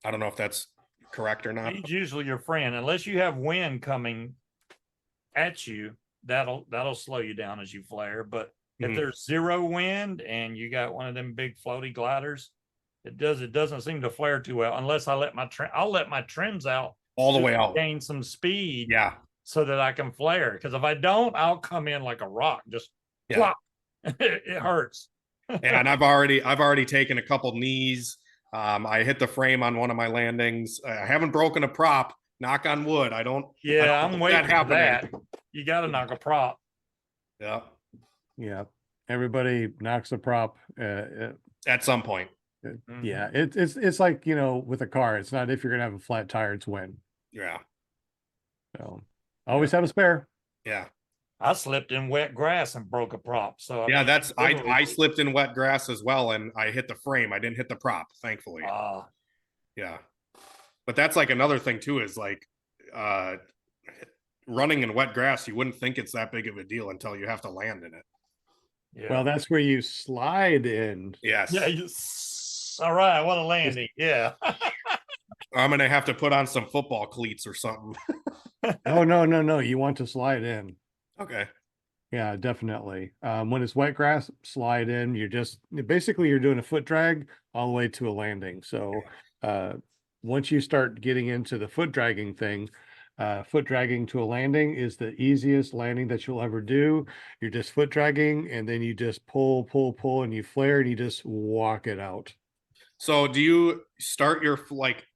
I don't know if that's correct or not. He's usually your friend unless you have wind coming at you. That'll slow you down as you flare. But if there's zero wind and you got one of them big floaty gliders, it doesn't seem to flare too well unless I let I'll let my trims out all the way out, gain some speed. Yeah. So that I can flare. Because if I don't, I'll come in like a rock, just plop. It hurts. And I've already taken a couple knees. I hit the frame on one of my landings. I haven't broken a prop. Knock on wood. I'm waiting for that. You got to knock a prop. Yeah. Yeah. Everybody knocks a prop at some point. Yeah. It's like, with a car, it's not if you're going to have a flat tire, it's when. Yeah. So always have a spare. Yeah. I slipped in wet grass and broke a prop. So yeah, I slipped in wet grass as well, and I hit the frame. I didn't hit the prop, thankfully. Yeah. But that's like another thing too, is like running in wet grass, you wouldn't think it's that big of a deal until you have to land in it. Yeah. Well, that's where you slide in. Yes. Yeah. All right. What a landing. Yeah. I'm gonna have to put on some football cleats or something. Oh, no. You want to slide in. Okay. Yeah, definitely. When it's wet grass, slide in. You're doing a foot drag all the way to a landing. So once you start getting into the foot dragging thing, foot dragging to a landing is the easiest landing that you'll ever do. You're just foot dragging, and then you just pull, and you flare, and you just walk it out. So do you start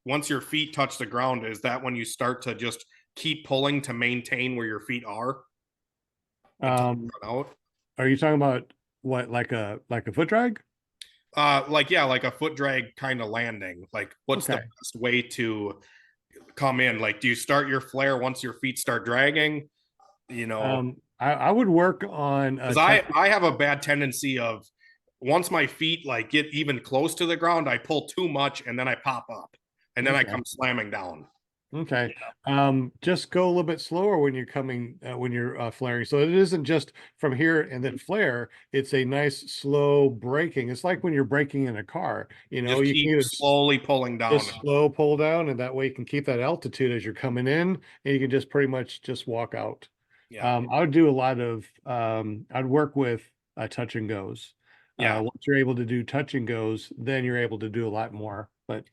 once your feet touch the ground, is that when you start to just keep pulling to maintain where your feet are? Are you talking about what, like a foot drag? Like a foot drag kind of landing. Like what's the best way to come in? Like, do you start your flare once your feet start dragging? I would work on, because I have a bad tendency of, once my feet like get even close to the ground, I pull too much and then I pop up and then I come slamming down. Okay. Just go a little bit slower when you're coming, when you're flaring. So it isn't just from here and then flare. It's a nice slow braking. It's like when you're braking in a car, you can keep slowly pulling down. Just slow pull down, and that way you can keep that altitude as you're coming in, and you can just pretty much just walk out. Yeah. I would do a lot of, I'd work with touch and goes. Yeah. Once you're able to do touch and goes, then you're able to do a lot more. But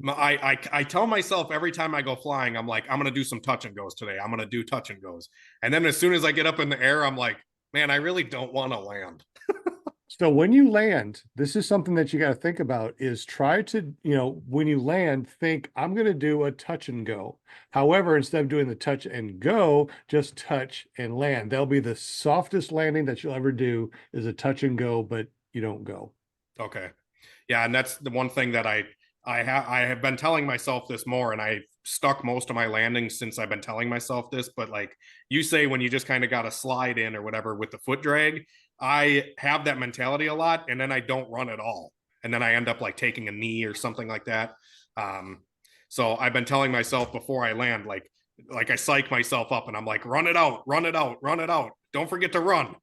I tell myself every time I go flying, I'm like, I'm going to do some touch and goes today. I'm going to do touch and goes. And then as soon as I get up in the air, I'm like, man, I really don't want to land. So when you land, this is something that you got to think about, is try to, when you land, think, I'm going to do a touch and go. However, instead of doing the touch and go, just touch and land. That'll be the softest landing that you'll ever do, is a touch and go, but you don't go. Okay. Yeah. And that's the one thing that I have been telling myself this more, and I stuck most of my landings since I've been telling myself this. But like you say, when you just kind of got to slide in or whatever with the foot drag, I have that mentality a lot, and then I don't run at all. And then I end up like taking a knee or something like that. So I've been telling myself before I land, like I psych myself up and I'm like, run it out. Don't forget to run.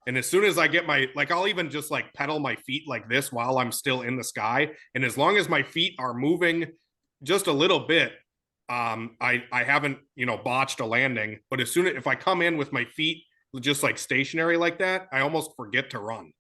And as soon as I get I'll even just like pedal my feet like this while I'm still in the sky. And as long as my feet are moving just a little bit, I haven't, botched a landing. But if I come in with my feet just like stationary like that, I almost forget to run.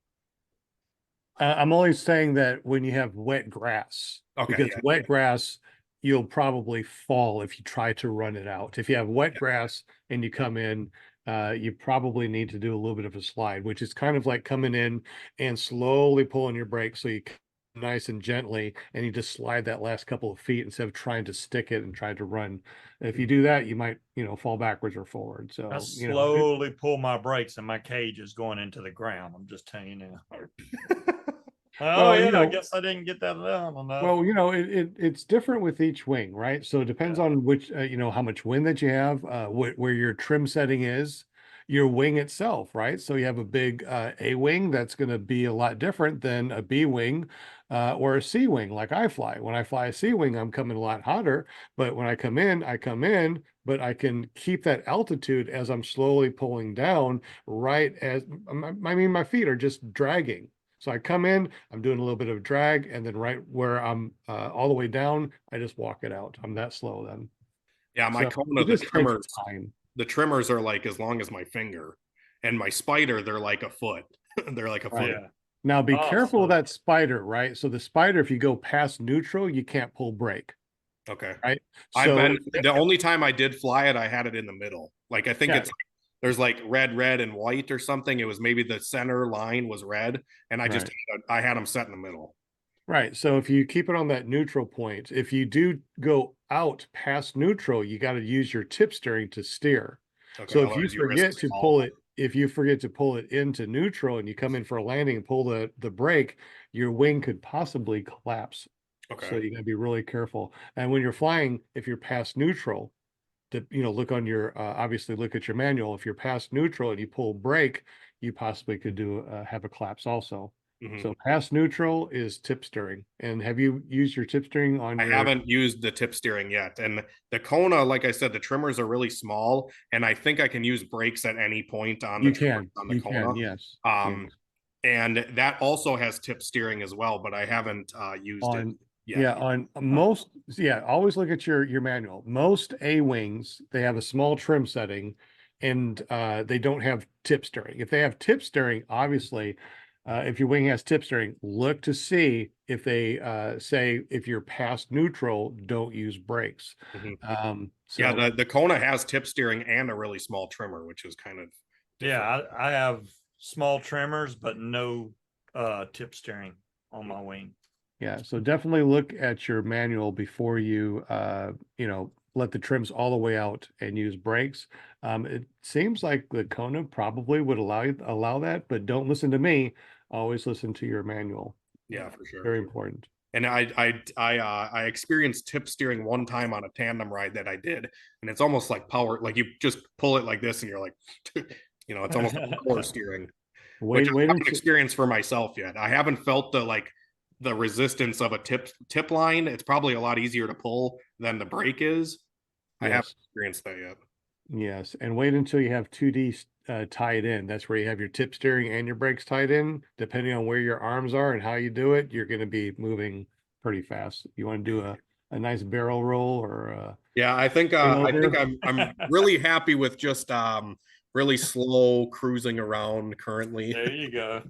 I'm only saying that when you have wet grass, because wet grass, you'll probably fall if you try to run it out. If you have wet grass and you come in, you probably need to do a little bit of a slide, which is kind of like coming in and slowly pulling your brakes so you nice and gently, and you just slide that last couple of feet instead of trying to stick it and try to run. If you do that, you might, fall backwards or forward. I So, slowly pull my brakes and my cage is going into the ground. I'm just telling you now. Oh Well, yeah, I guess I didn't get that down enough. well, it's different with each wing, right? So it depends on which, how much wind that you have, where your trim setting is, your wing itself, right? So you have a big A wing that's going to be a lot different than a B wing or a C wing, like I fly. When I fly a C wing, I'm coming a lot hotter, but when I come in, but I can keep that altitude as I'm slowly pulling down, right as my feet are just dragging. So I come in, I'm doing a little bit of drag, and then right where I'm all the way down, I just walk it out. I'm that slow then. Yeah, my So Kona, it just takes time. the trimmers are like as long as my finger, and my spider, they're like a foot. They're like a foot. Yeah. Now be Oh, careful of so- that spider, right? So the spider, if you go past neutral, you can't pull brake, Okay. right? I've So been the only time I did fly it, I had it in the middle. Like I think Yeah. it's there's like red, and white or something. It was maybe the center line was red, and I had them set in the middle. right. So if you keep it on that neutral point, if you do go out past neutral, you got to use your tip steering to steer. Okay. So if you Otherwise you risk forget to stall. pull it, if you forget to pull it into neutral and you come in for a landing and pull the brake, your wing could possibly collapse. So Okay. you gotta be really careful. And when you're flying, if you're past neutral, to look on your obviously look at your manual. If you're past neutral and you pull brake, you possibly could have a collapse also. Mhm. So past neutral is tip steering. And have you used your tip steering on I your? haven't used the tip steering yet. And the Kona, like I said, the trimmers are really small, and I think I can use brakes at any point on the You trimmers can, on the you Kona. can, yes. Um, and that also has tip steering as well, but I haven't used it On yet. yeah, on most, always look at your manual. Most A wings, they have a small trim setting and they don't have tip steering. If they have tip steering, obviously, if your wing has tip steering, look to see if they say if you're past neutral, don't use brakes. Mhm. So Yeah, the Kona has tip steering and a really small trimmer, which is kind of different. Yeah, I have small trimmers, but no tip steering on my wing. yeah, so definitely look at your manual before you let the trims all the way out and use brakes. It seems like the Kona probably would allow that, but don't listen to me. Always listen to your manual. Yeah, for sure. Very important. And I experienced tip steering one time on a tandem ride that I did, and it's almost like power, like you just pull it like this, and you're like, it's almost like core steering. Which I haven't experienced for myself yet. I haven't felt the resistance of a tip line. It's probably a lot easier to pull than the brake is. I haven't experienced that yet. Yes, and wait until you have 2D tied in. That's where you have your tip steering and your brakes tied in. Depending on where your arms are and how you do it, you're going to be moving pretty fast. You want to do a nice barrel roll or yeah, I think I'm really happy with just really slow cruising around currently. There you go.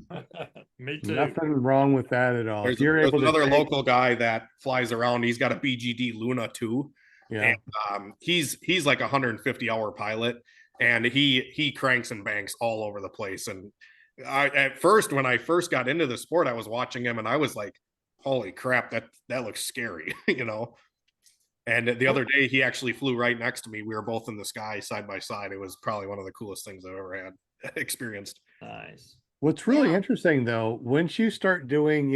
Me too. Nothing wrong with that at all. There's, If you're able to another local guy that flies around. He's got a BGD Luna too. Yeah. And he's like a 150-hour pilot, and he cranks and banks all over the place. And at first, when I first got into the sport, I was watching him and I was like, holy crap, that looks scary, And the other day he actually flew right next to me. We were both in the sky side by side. It was probably one of the coolest things I've ever had experienced. Nice. What's really interesting though, once you start doing,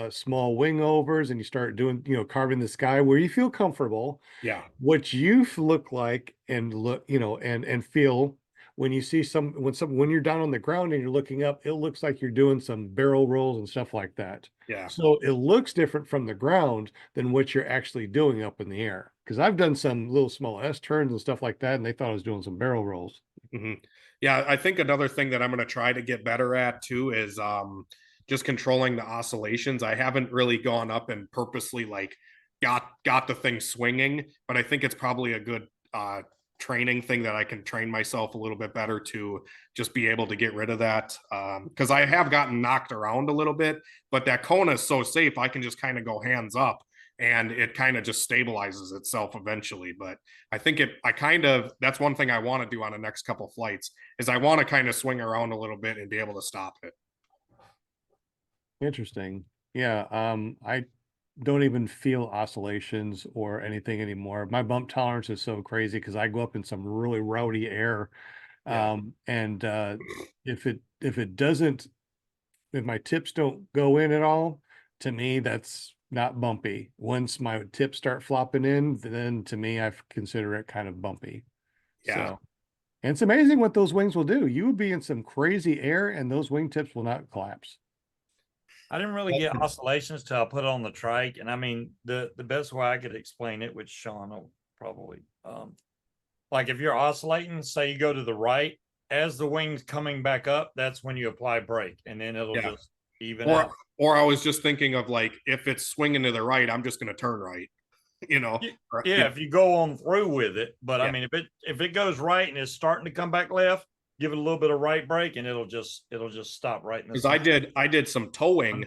small wing overs and you start doing, carving the sky where you feel comfortable, Yeah. what you look like and look, and feel when you see when you're down on the ground and you're looking up, it looks like you're doing some barrel rolls and stuff like that. Yeah. So it looks different from the ground than what you're actually doing up in the air. Because I've done some little small S turns and stuff like that, and they thought I was doing some barrel rolls. Mm-hmm. Yeah, I think another thing that I'm going to try to get better at too is just controlling the oscillations. I haven't really gone up and purposely like got the thing swinging, but I think it's probably a good training thing that I can train myself a little bit better to just be able to get rid of that. Because I have gotten knocked around a little bit, but that Kona is so safe, I can just kind of go hands up and it kind of just stabilizes itself eventually. But I think that's one thing I want to do on the next couple of flights is I want to kind of swing around a little bit and be able to stop it. Interesting. Yeah. I don't even feel oscillations or anything anymore. My bump tolerance is so crazy because I go up in some really rowdy air. Yeah. And if it doesn't, if my tips don't go in at all, to me, that's not bumpy. Once my tips start flopping in, then to me, I consider it kind of bumpy. Yeah. So, and it's amazing what those wings will do. You would be in some crazy air and those wingtips will not collapse. I didn't really get oscillations till I put it on the trike. And I mean, the best way I could explain it, which Sean will probably, like if you're oscillating, say you go to the right, as the wing's coming back up, that's when you apply brake, and then it'll just even out. Or I was just thinking of like, if it's swinging to the right, I'm just going to turn right, you know? Yeah, if you go on through with it. But I mean, if it goes right and it's starting to come back left, give it a little bit of right brake and it'll just stop right in the Because I did some towing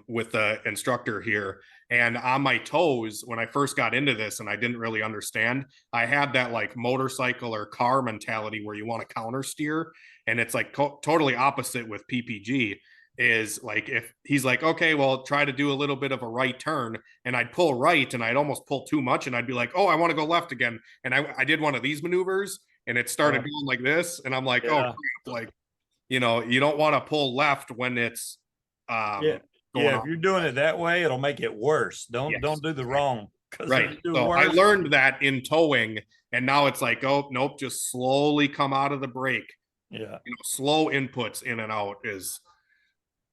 with the instructor here, and on my toes when I first got into this and I didn't really understand, I had that like motorcycle or car mentality where you want to counter steer, and it's like totally opposite with PPG. Is like, if he's like, okay, well, try to do a little bit of a right turn, and I'd pull right and I'd almost pull too much, and I'd be like, oh, I want to go left again, and I did one of these maneuvers and it started going like this, and I'm like, oh crap, like, you know, you don't want to pull left when it's if you're doing it that way, it'll make it worse. Don't do the wrong. Right. So I learned that in towing, and now it's like, oh nope, just slowly come out of the brake. Yeah. You know, slow inputs in and out is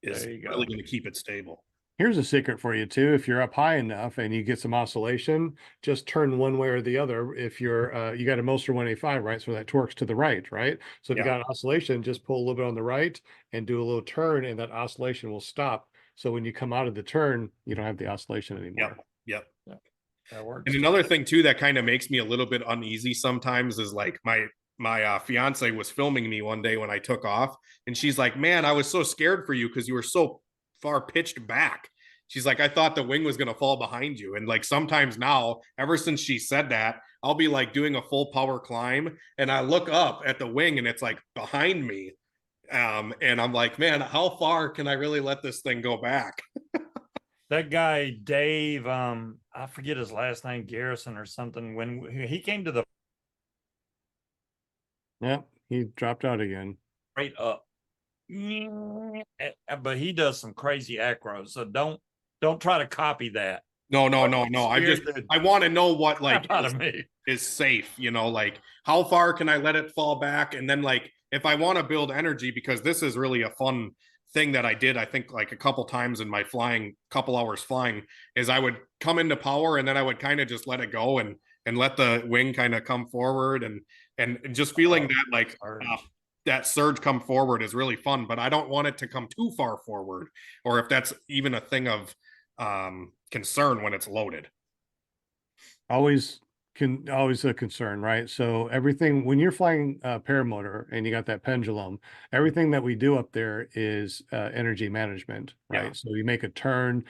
really going to keep it stable. Here's a secret for you too. If you're up high enough and you get some oscillation, just turn one way or the other. If you're, you got a Moster 185, right? So that torques to the right, right? So if you got an oscillation, just pull a little bit on the right and do a little turn, and that oscillation will stop. So when you come out of the turn, you don't have the oscillation anymore. Yep. That works. And another thing too that kind of makes me a little bit uneasy sometimes is like my fiance was filming me one day when I took off, and she's like, man, I was so scared for you because you were so far pitched back. She's like, I thought the wing was going to fall behind you. And like sometimes now, ever since she said that, I'll be like doing a full power climb and I look up at the wing and it's like behind me. And I'm like, man, how far can I really let this thing go back? That guy, Dave, I forget his last name, Garrison or something, when he came to the he dropped out again. Right up. But he does some crazy acros, so don't try to copy that. No. I want to know what like is safe, you know, like how far can I let it fall back? And then like, if I want to build energy, because this is really a fun thing that I did, I think like a couple times in my couple hours flying, is I would come into power and then I would kind of just let it go and let the wing kind of come forward and just feeling that like that surge come forward is really fun, but I don't want it to come too far forward, or if that's even a thing of concern when it's loaded. Always a concern, right? So everything, when you're flying paramotor and you got that pendulum, everything that we do up there is energy management, right? So you make a turn,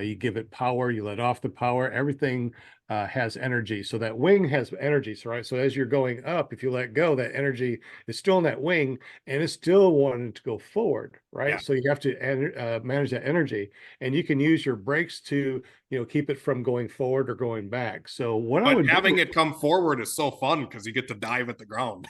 you give it power, you let off the power, everything has energy. So that wing has energy, so right? So as you're going up, if you let go, that energy is still in that wing and it's still wanting to go forward, right? So you have to manage that energy, and you can use your brakes to, you know, keep it from going forward or going back. So having it come forward is so fun because you get to dive at the ground.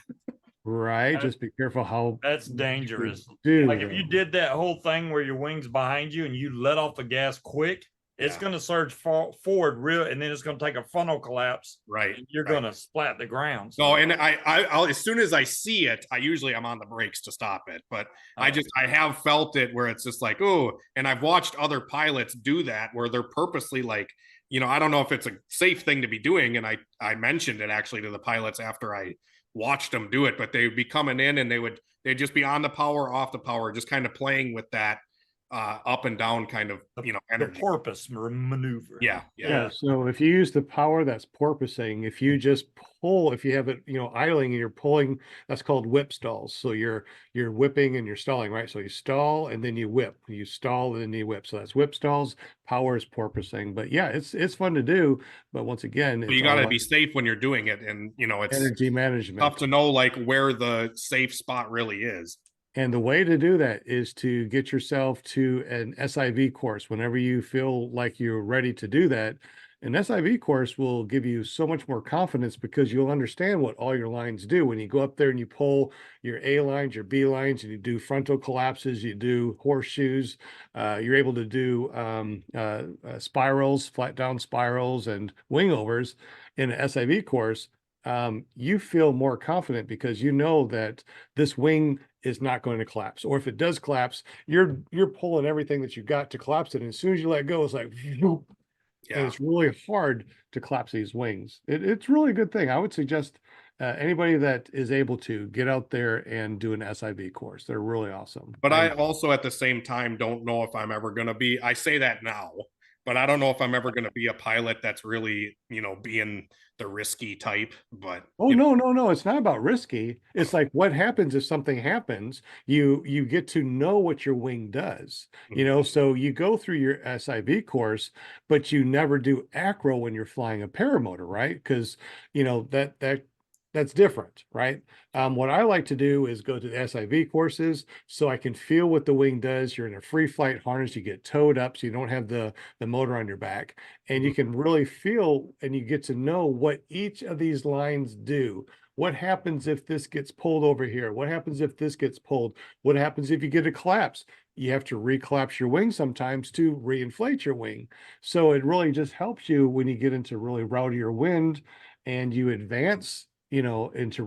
Right. Just be careful how that's dangerous. Like if you did that whole thing where your wing's behind you and you let off the gas quick, it's going to surge forward real, and then it's going to take a funnel collapse. Right. You're going to splat the ground. So. No, and I'll as soon as I see it, I'm on the brakes to stop it. But I have felt it where it's just like, oh, and I've watched other pilots do that where they're purposely like, you know, I don't know if it's a safe thing to be doing. And I mentioned it actually to the pilots after I watched them do it, but they'd be coming in and they'd just be on the power, off the power, just kind of playing with that up and down kind of, you know, energy. The porpoise maneuver. Yeah. So if you use the power, that's porpoising. If you just pull, if you have it, you know, idling and you're pulling, that's called whip stalls. So you're whipping and you're stalling, right? So you stall and then you whip, you stall and then you whip. So that's whip stalls. Power is porpoising. But yeah, it's fun to do. But once again, you got to be safe when you're doing it, and you know, it's energy management. Tough to know like where the safe spot really is. And the way to do that is to get yourself to an SIV course whenever you feel like you're ready to do that. An SIV course will give you so much more confidence because you'll understand what all your lines do. When you go up there and you pull your A lines, your B lines, and you do frontal collapses, you do horseshoes, you're able to do spirals, flat down spirals, and wing overs in an SIV course. You feel more confident because you know that this wing is not going to collapse, or if it does collapse, you're pulling everything that you got to collapse it. And as soon as you let go, it's like, whoop, and it's really hard to collapse these wings. It's really a good thing. I would suggest anybody that is able to get out there and do an SIV course. They're really awesome. But I also at the same time don't know if I'm ever going to be, I say that now, but I don't know if I'm ever going to be a pilot that's really, being the risky type. But oh, no, it's not about risky. It's like what happens if something happens, you get to know what your wing does. So you go through your SIV course, but you never do acro when you're flying a paramotor, right? Because that's different, right? What I like to do is go to the SIV courses so I can feel what the wing does. You're in a free flight harness, you get towed up so you don't have the motor on your back, and you can really feel and you get to know what each of these lines do. What happens if this gets pulled over here? What happens if this gets pulled? What happens if you get a collapse? You have to recollapse your wing sometimes to reinflate your wing. So it really just helps you when you get into really rowdier wind and you advance into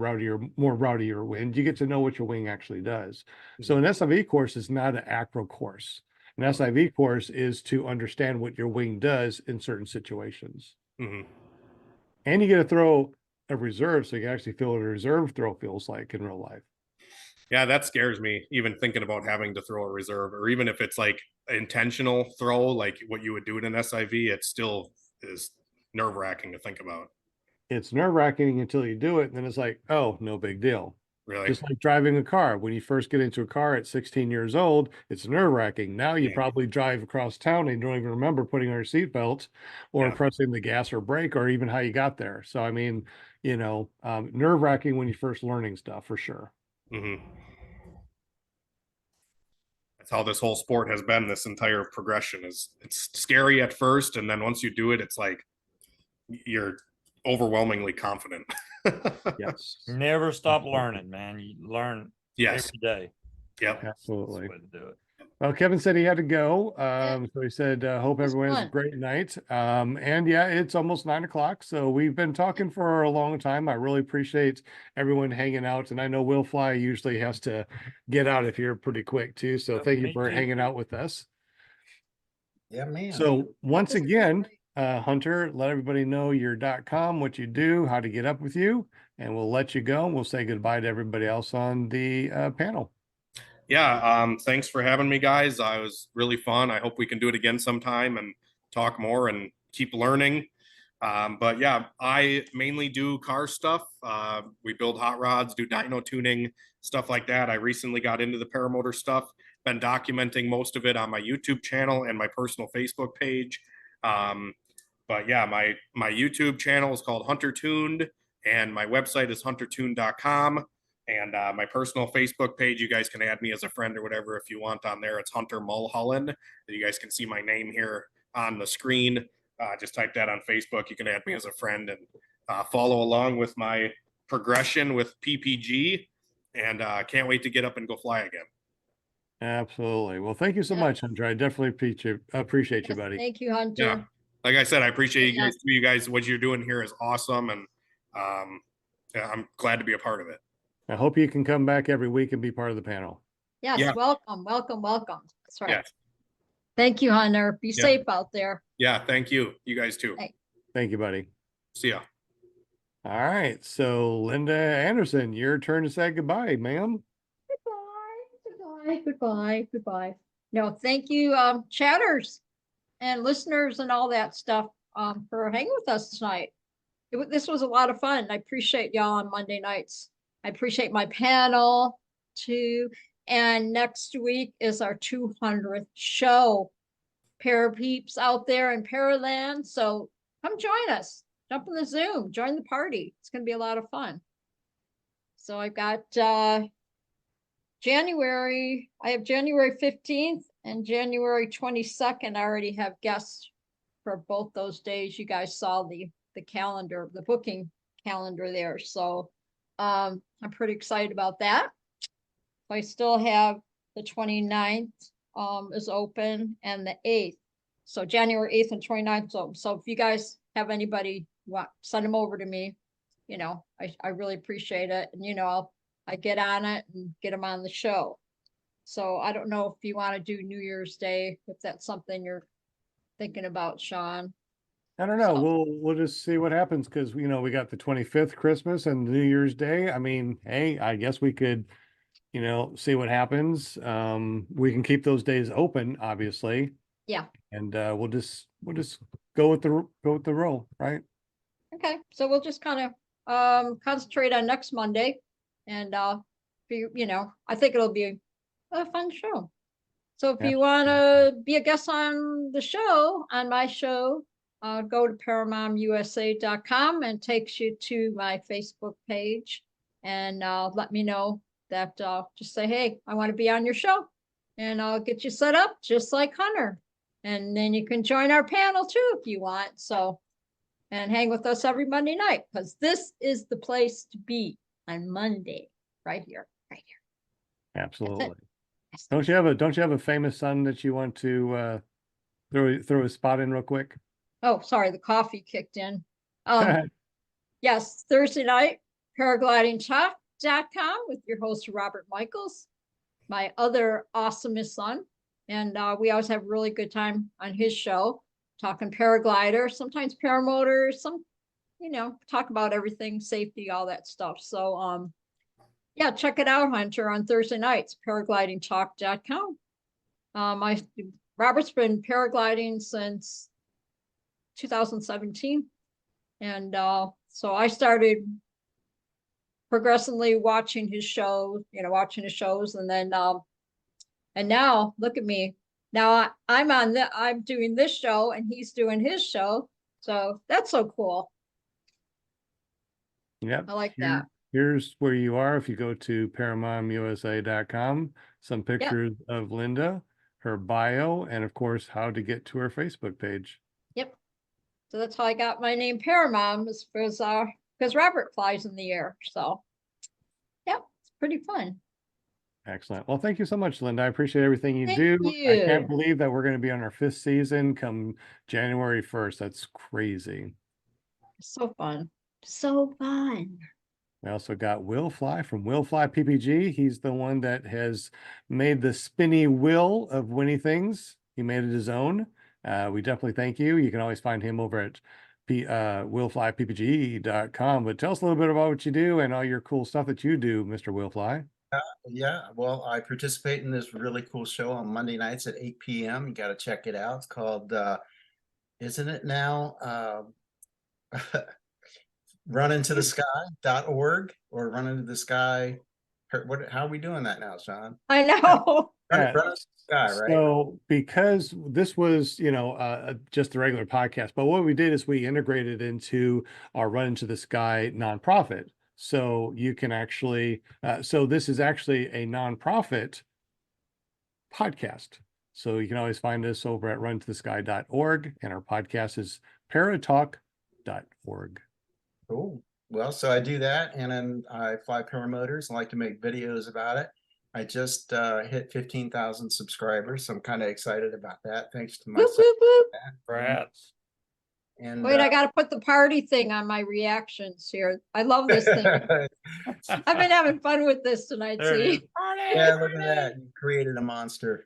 more rowdier wind, you get to know what your wing actually does. So an SIV course is not an acro course. An SIV course is to understand what your wing does in certain situations. And you get to throw a reserve so you can actually feel what a reserve throw feels like in real life. Yeah, that scares me, even thinking about having to throw a reserve, or even if it's like intentional throw, like what you would do in an SIV, it still is nerve wracking to think about. It's nerve wracking until you do it. And then it's like, oh, no big deal. Really? Just like driving a car. When you first get into a car at 16 years old, it's nerve wracking. Now you probably drive across town and you don't even remember putting on your seatbelt or pressing the gas or brake or even how you got there. So, I mean, nerve wracking when you're first learning stuff for sure. That's how this whole sport has been. This entire progression it's scary at first. And then once you do it, it's like you're overwhelmingly confident. Yes. Never stop learning, man. You learn every day. Yep. Absolutely. That's the way to do it. Well, Kevin said he had to go. So he said, hope everyone has a great night. And yeah, it's almost 9 o'clock. So we've been talking for a long time. I really appreciate everyone hanging out. And I know Will Fly usually has to get out of here pretty quick too. So thank you for hanging out with us. Yeah, man. So once again, Hunter, let everybody know your .com, what you do, how to get up with you, and we'll let you go. And we'll say goodbye to everybody else on the panel. Yeah, thanks for having me, guys. I was really fun. I hope we can do it again sometime and talk more and keep learning. But yeah, I mainly do car stuff. We build hot rods, do dyno tuning, stuff like that. I recently got into the paramotor stuff, been documenting most of it on my YouTube channel and my personal Facebook page. But yeah, my YouTube channel is called Hunter Tuned, and my website is huntertuned.com. And my personal Facebook page, you guys can add me as a friend or whatever if you want on there. It's Hunter Mulhollon. You guys can see my name here on the screen. Just type that on Facebook. You can add me as a friend and follow along with my progression with PPG. And can't wait to get up and go fly again. Absolutely. Well, thank you so much, Hunter. I definitely appreciate you, buddy. Thank you, Hunter. Yeah. Like I said, I appreciate you guys too. You guys, what you're doing here is awesome. And I'm glad to be a part of it. I hope you can come back every week and be part of the panel. Yes, Yeah. welcome. That's right. Yes. Thank you, Hunter. Be safe out there. Yeah, thank you. You guys too. Thank you, buddy. See ya. All right. So, Linda Anderson, your turn to say goodbye, ma'am. Goodbye. No, thank you, chatters and listeners and all that stuff for hanging with us tonight. This was a lot of fun. I appreciate y'all on Monday nights. I appreciate my panel too. And next week is our 200th show. Para peeps out there in Paraland. So come join us. Jump in the Zoom. Join the party. It's going to be a lot of fun. So I've got January, I have January 15th and January 22nd. I already have guests for both those days. You guys saw the calendar, the booking calendar there. So I'm pretty excited about that. I still have the 29th is open and the 8th. So January 8th and 29th is open. So if you guys have anybody, send them over to me. You know, I really appreciate it. And, you know, I get on it and get them on the show. So I don't know if you want to do New Year's Day, if that's something you're thinking about, Sean. I don't know. So- We'll just see what happens because you know we got the 25th Christmas and New Year's Day. I mean, hey, I guess we could, you know, see what happens. We can keep those days open, obviously. Yeah. And we'll just go with the roll, right? Okay, so we'll just kind of concentrate on next Monday, and you know, I think it'll be a fun show. So if you want to be a guest on the show, on my show, go to paramomusa.com and takes you to my Facebook page, and let me know that. Just say, hey, I want to be on your show, and I'll get you set up just like Hunter, and then you can join our panel too if you want. So. And hang with us every Monday night, because this is the place to be on Monday, right here, right here. Absolutely. Yes. Don't you have a famous son that you want to throw a spot in real quick? Oh, sorry, the coffee kicked in. Yes, Thursday night, paraglidingtalk.com with your host, Robert Michaels, my other awesomest son. And we always have a really good time on his show, talking paraglider, sometimes paramotor, you know, talk about everything, safety, all that stuff. So, yeah, check it out, Hunter, on Thursday nights, paraglidingtalk.com. Robert's been paragliding since 2017. And so I started progressively watching his shows, and then and now look at me. Now I'm doing this show and he's doing his show. So that's so cool. Yep. I like that. Here's where you are. If you go to paramomusa.com, some pictures of Linda, her bio, and of course, how to get to her Facebook page. Yep. So that's how I got my name Paramom, because Robert flies in the air. So yeah, it's pretty fun. Excellent. Well, thank you so much, Linda. I appreciate everything you Thank do. you. I can't believe that we're going to be on our 5th season come January 1st. That's crazy. So fun. So fun. We also got Will Fly from Will Fly PPG. He's the one that has made the spinny wheel of Winnie Things. He made it his own. We definitely thank you. You can always find him over at willflyppg.com. But tell us a little bit about what you do and all your cool stuff that you do, Mr. Will Fly. Yeah, well, I participate in this really cool show on Monday nights at 8 p.m. You got to check it out. It's called, isn't it now? runintothesky.org or run into the sky. How are we doing that now, Sean? I know. Run into the sky, right? So because this was, you know, just a regular podcast, but what we did is we integrated into our Run Into the Sky nonprofit. So you can actually, so this is actually a nonprofit podcast. So you can always find us over at runtothesky.org, and our podcast is paratalk.org. Cool. Well, so I do that, and then I fly paramotors. I like to make videos about it. I just hit 15,000 subscribers, so I'm kind of excited about that. Thanks to my Whoop, whoop, whoop. Congrats. And Wait, I got to put the party thing on my reactions here. I love this thing. I've been having fun with this tonight. There it is. See? yeah, look at that. You created a monster.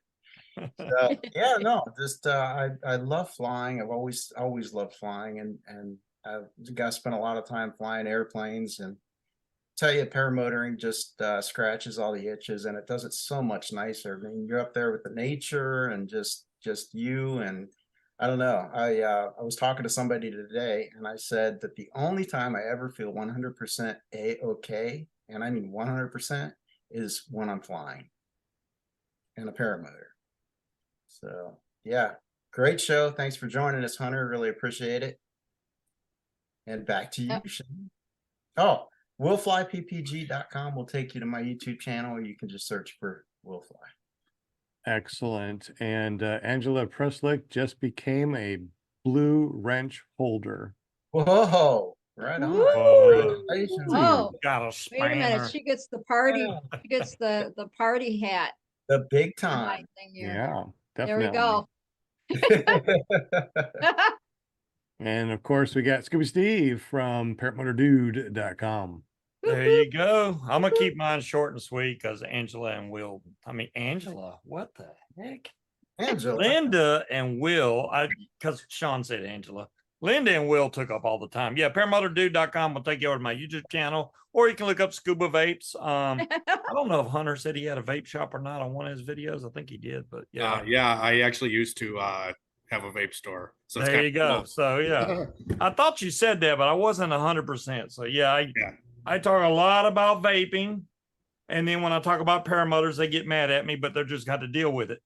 So, yeah, no, just I love flying. I've always loved flying, and I've got to spend a lot of time flying airplanes. And tell you, paramotoring just scratches all the itches, and it does it so much nicer. I mean, you're up there with the nature and just you. And I don't know. I was talking to somebody today, and I said that the only time I ever feel 100% okay, and I mean 100%, is when I'm flying in a paramotor. So yeah, great show. Thanks for joining us, Hunter. Really appreciate it. And back to you, Shane. Oh, willflyppg.com will take you to my YouTube channel, or you can just search for Will Fly. Excellent. And Angela Preslick just became a blue wrench holder. Whoa, right on. Woo! Congratulations. Oh, Got a wait a minute. spanner. She gets the party. Yeah. She gets the party hat. The big behind time. thing here. Yeah, There we definitely. go. And of course, we got Scooby Steve from paramotordude.com. There you go. I'm gonna keep mine short and sweet because Angela, what the heck? Angela. Linda and Will, because Sean said Angela. Linda and Will took up all the time. Yeah, paramotordude.com will take you over to my YouTube channel, or you can look up Scuba Vapes. I don't know if Hunter said he had a vape shop or not on one of his videos. I think he did, but yeah. Yeah, I actually used to have a vape store. So it's There you go. cool. So yeah, I thought you said that, but I wasn't 100%. So yeah, I talk a lot about vaping, and then when I talk about paramotors, they get mad at me, but they're just got to deal with it.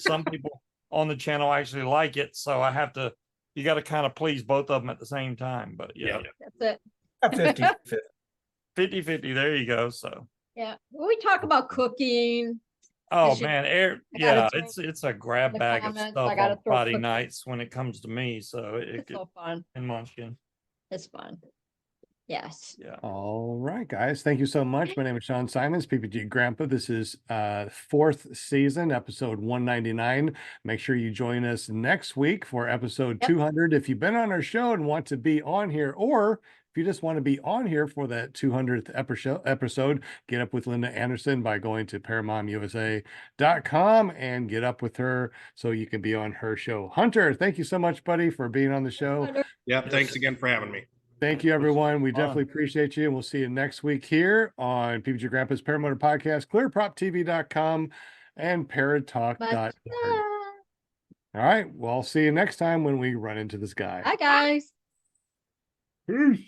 Some people on the channel actually like it, so I have to. You got to kind of please both of them at the same time. But yeah, That's it. 50-50. There you go. So Yeah. When we talk about cooking, oh you- man, gotta drink it's a grab the bag of comments. stuff I gotta on throw Friday cookies. nights when it comes to me. So it's so fun. in Munchkin. It's fun. Yes. Yeah. All right, guys. Thank you so much. My name is Sean Simons, PPG Grandpa. This is 4th season, episode 199. Make sure you join us next week for episode 200. If you've been on our show and want to be on here, or if you just want to be on here for that 200th episode, get up with Linda Anderson by going to paramomusa.com and get up with her so you can be on her show. Hunter, thank you so much, buddy, for being on the show. Yeah, thanks again for having me. Thank you, everyone. We fun. definitely appreciate you. And we'll see you next week here on PPG Grandpa's Paramotor Podcast, clearproptv.com, and paratalk.org. All right. Well, I'll see you next time when we run into the sky. Hi, guys. Peace.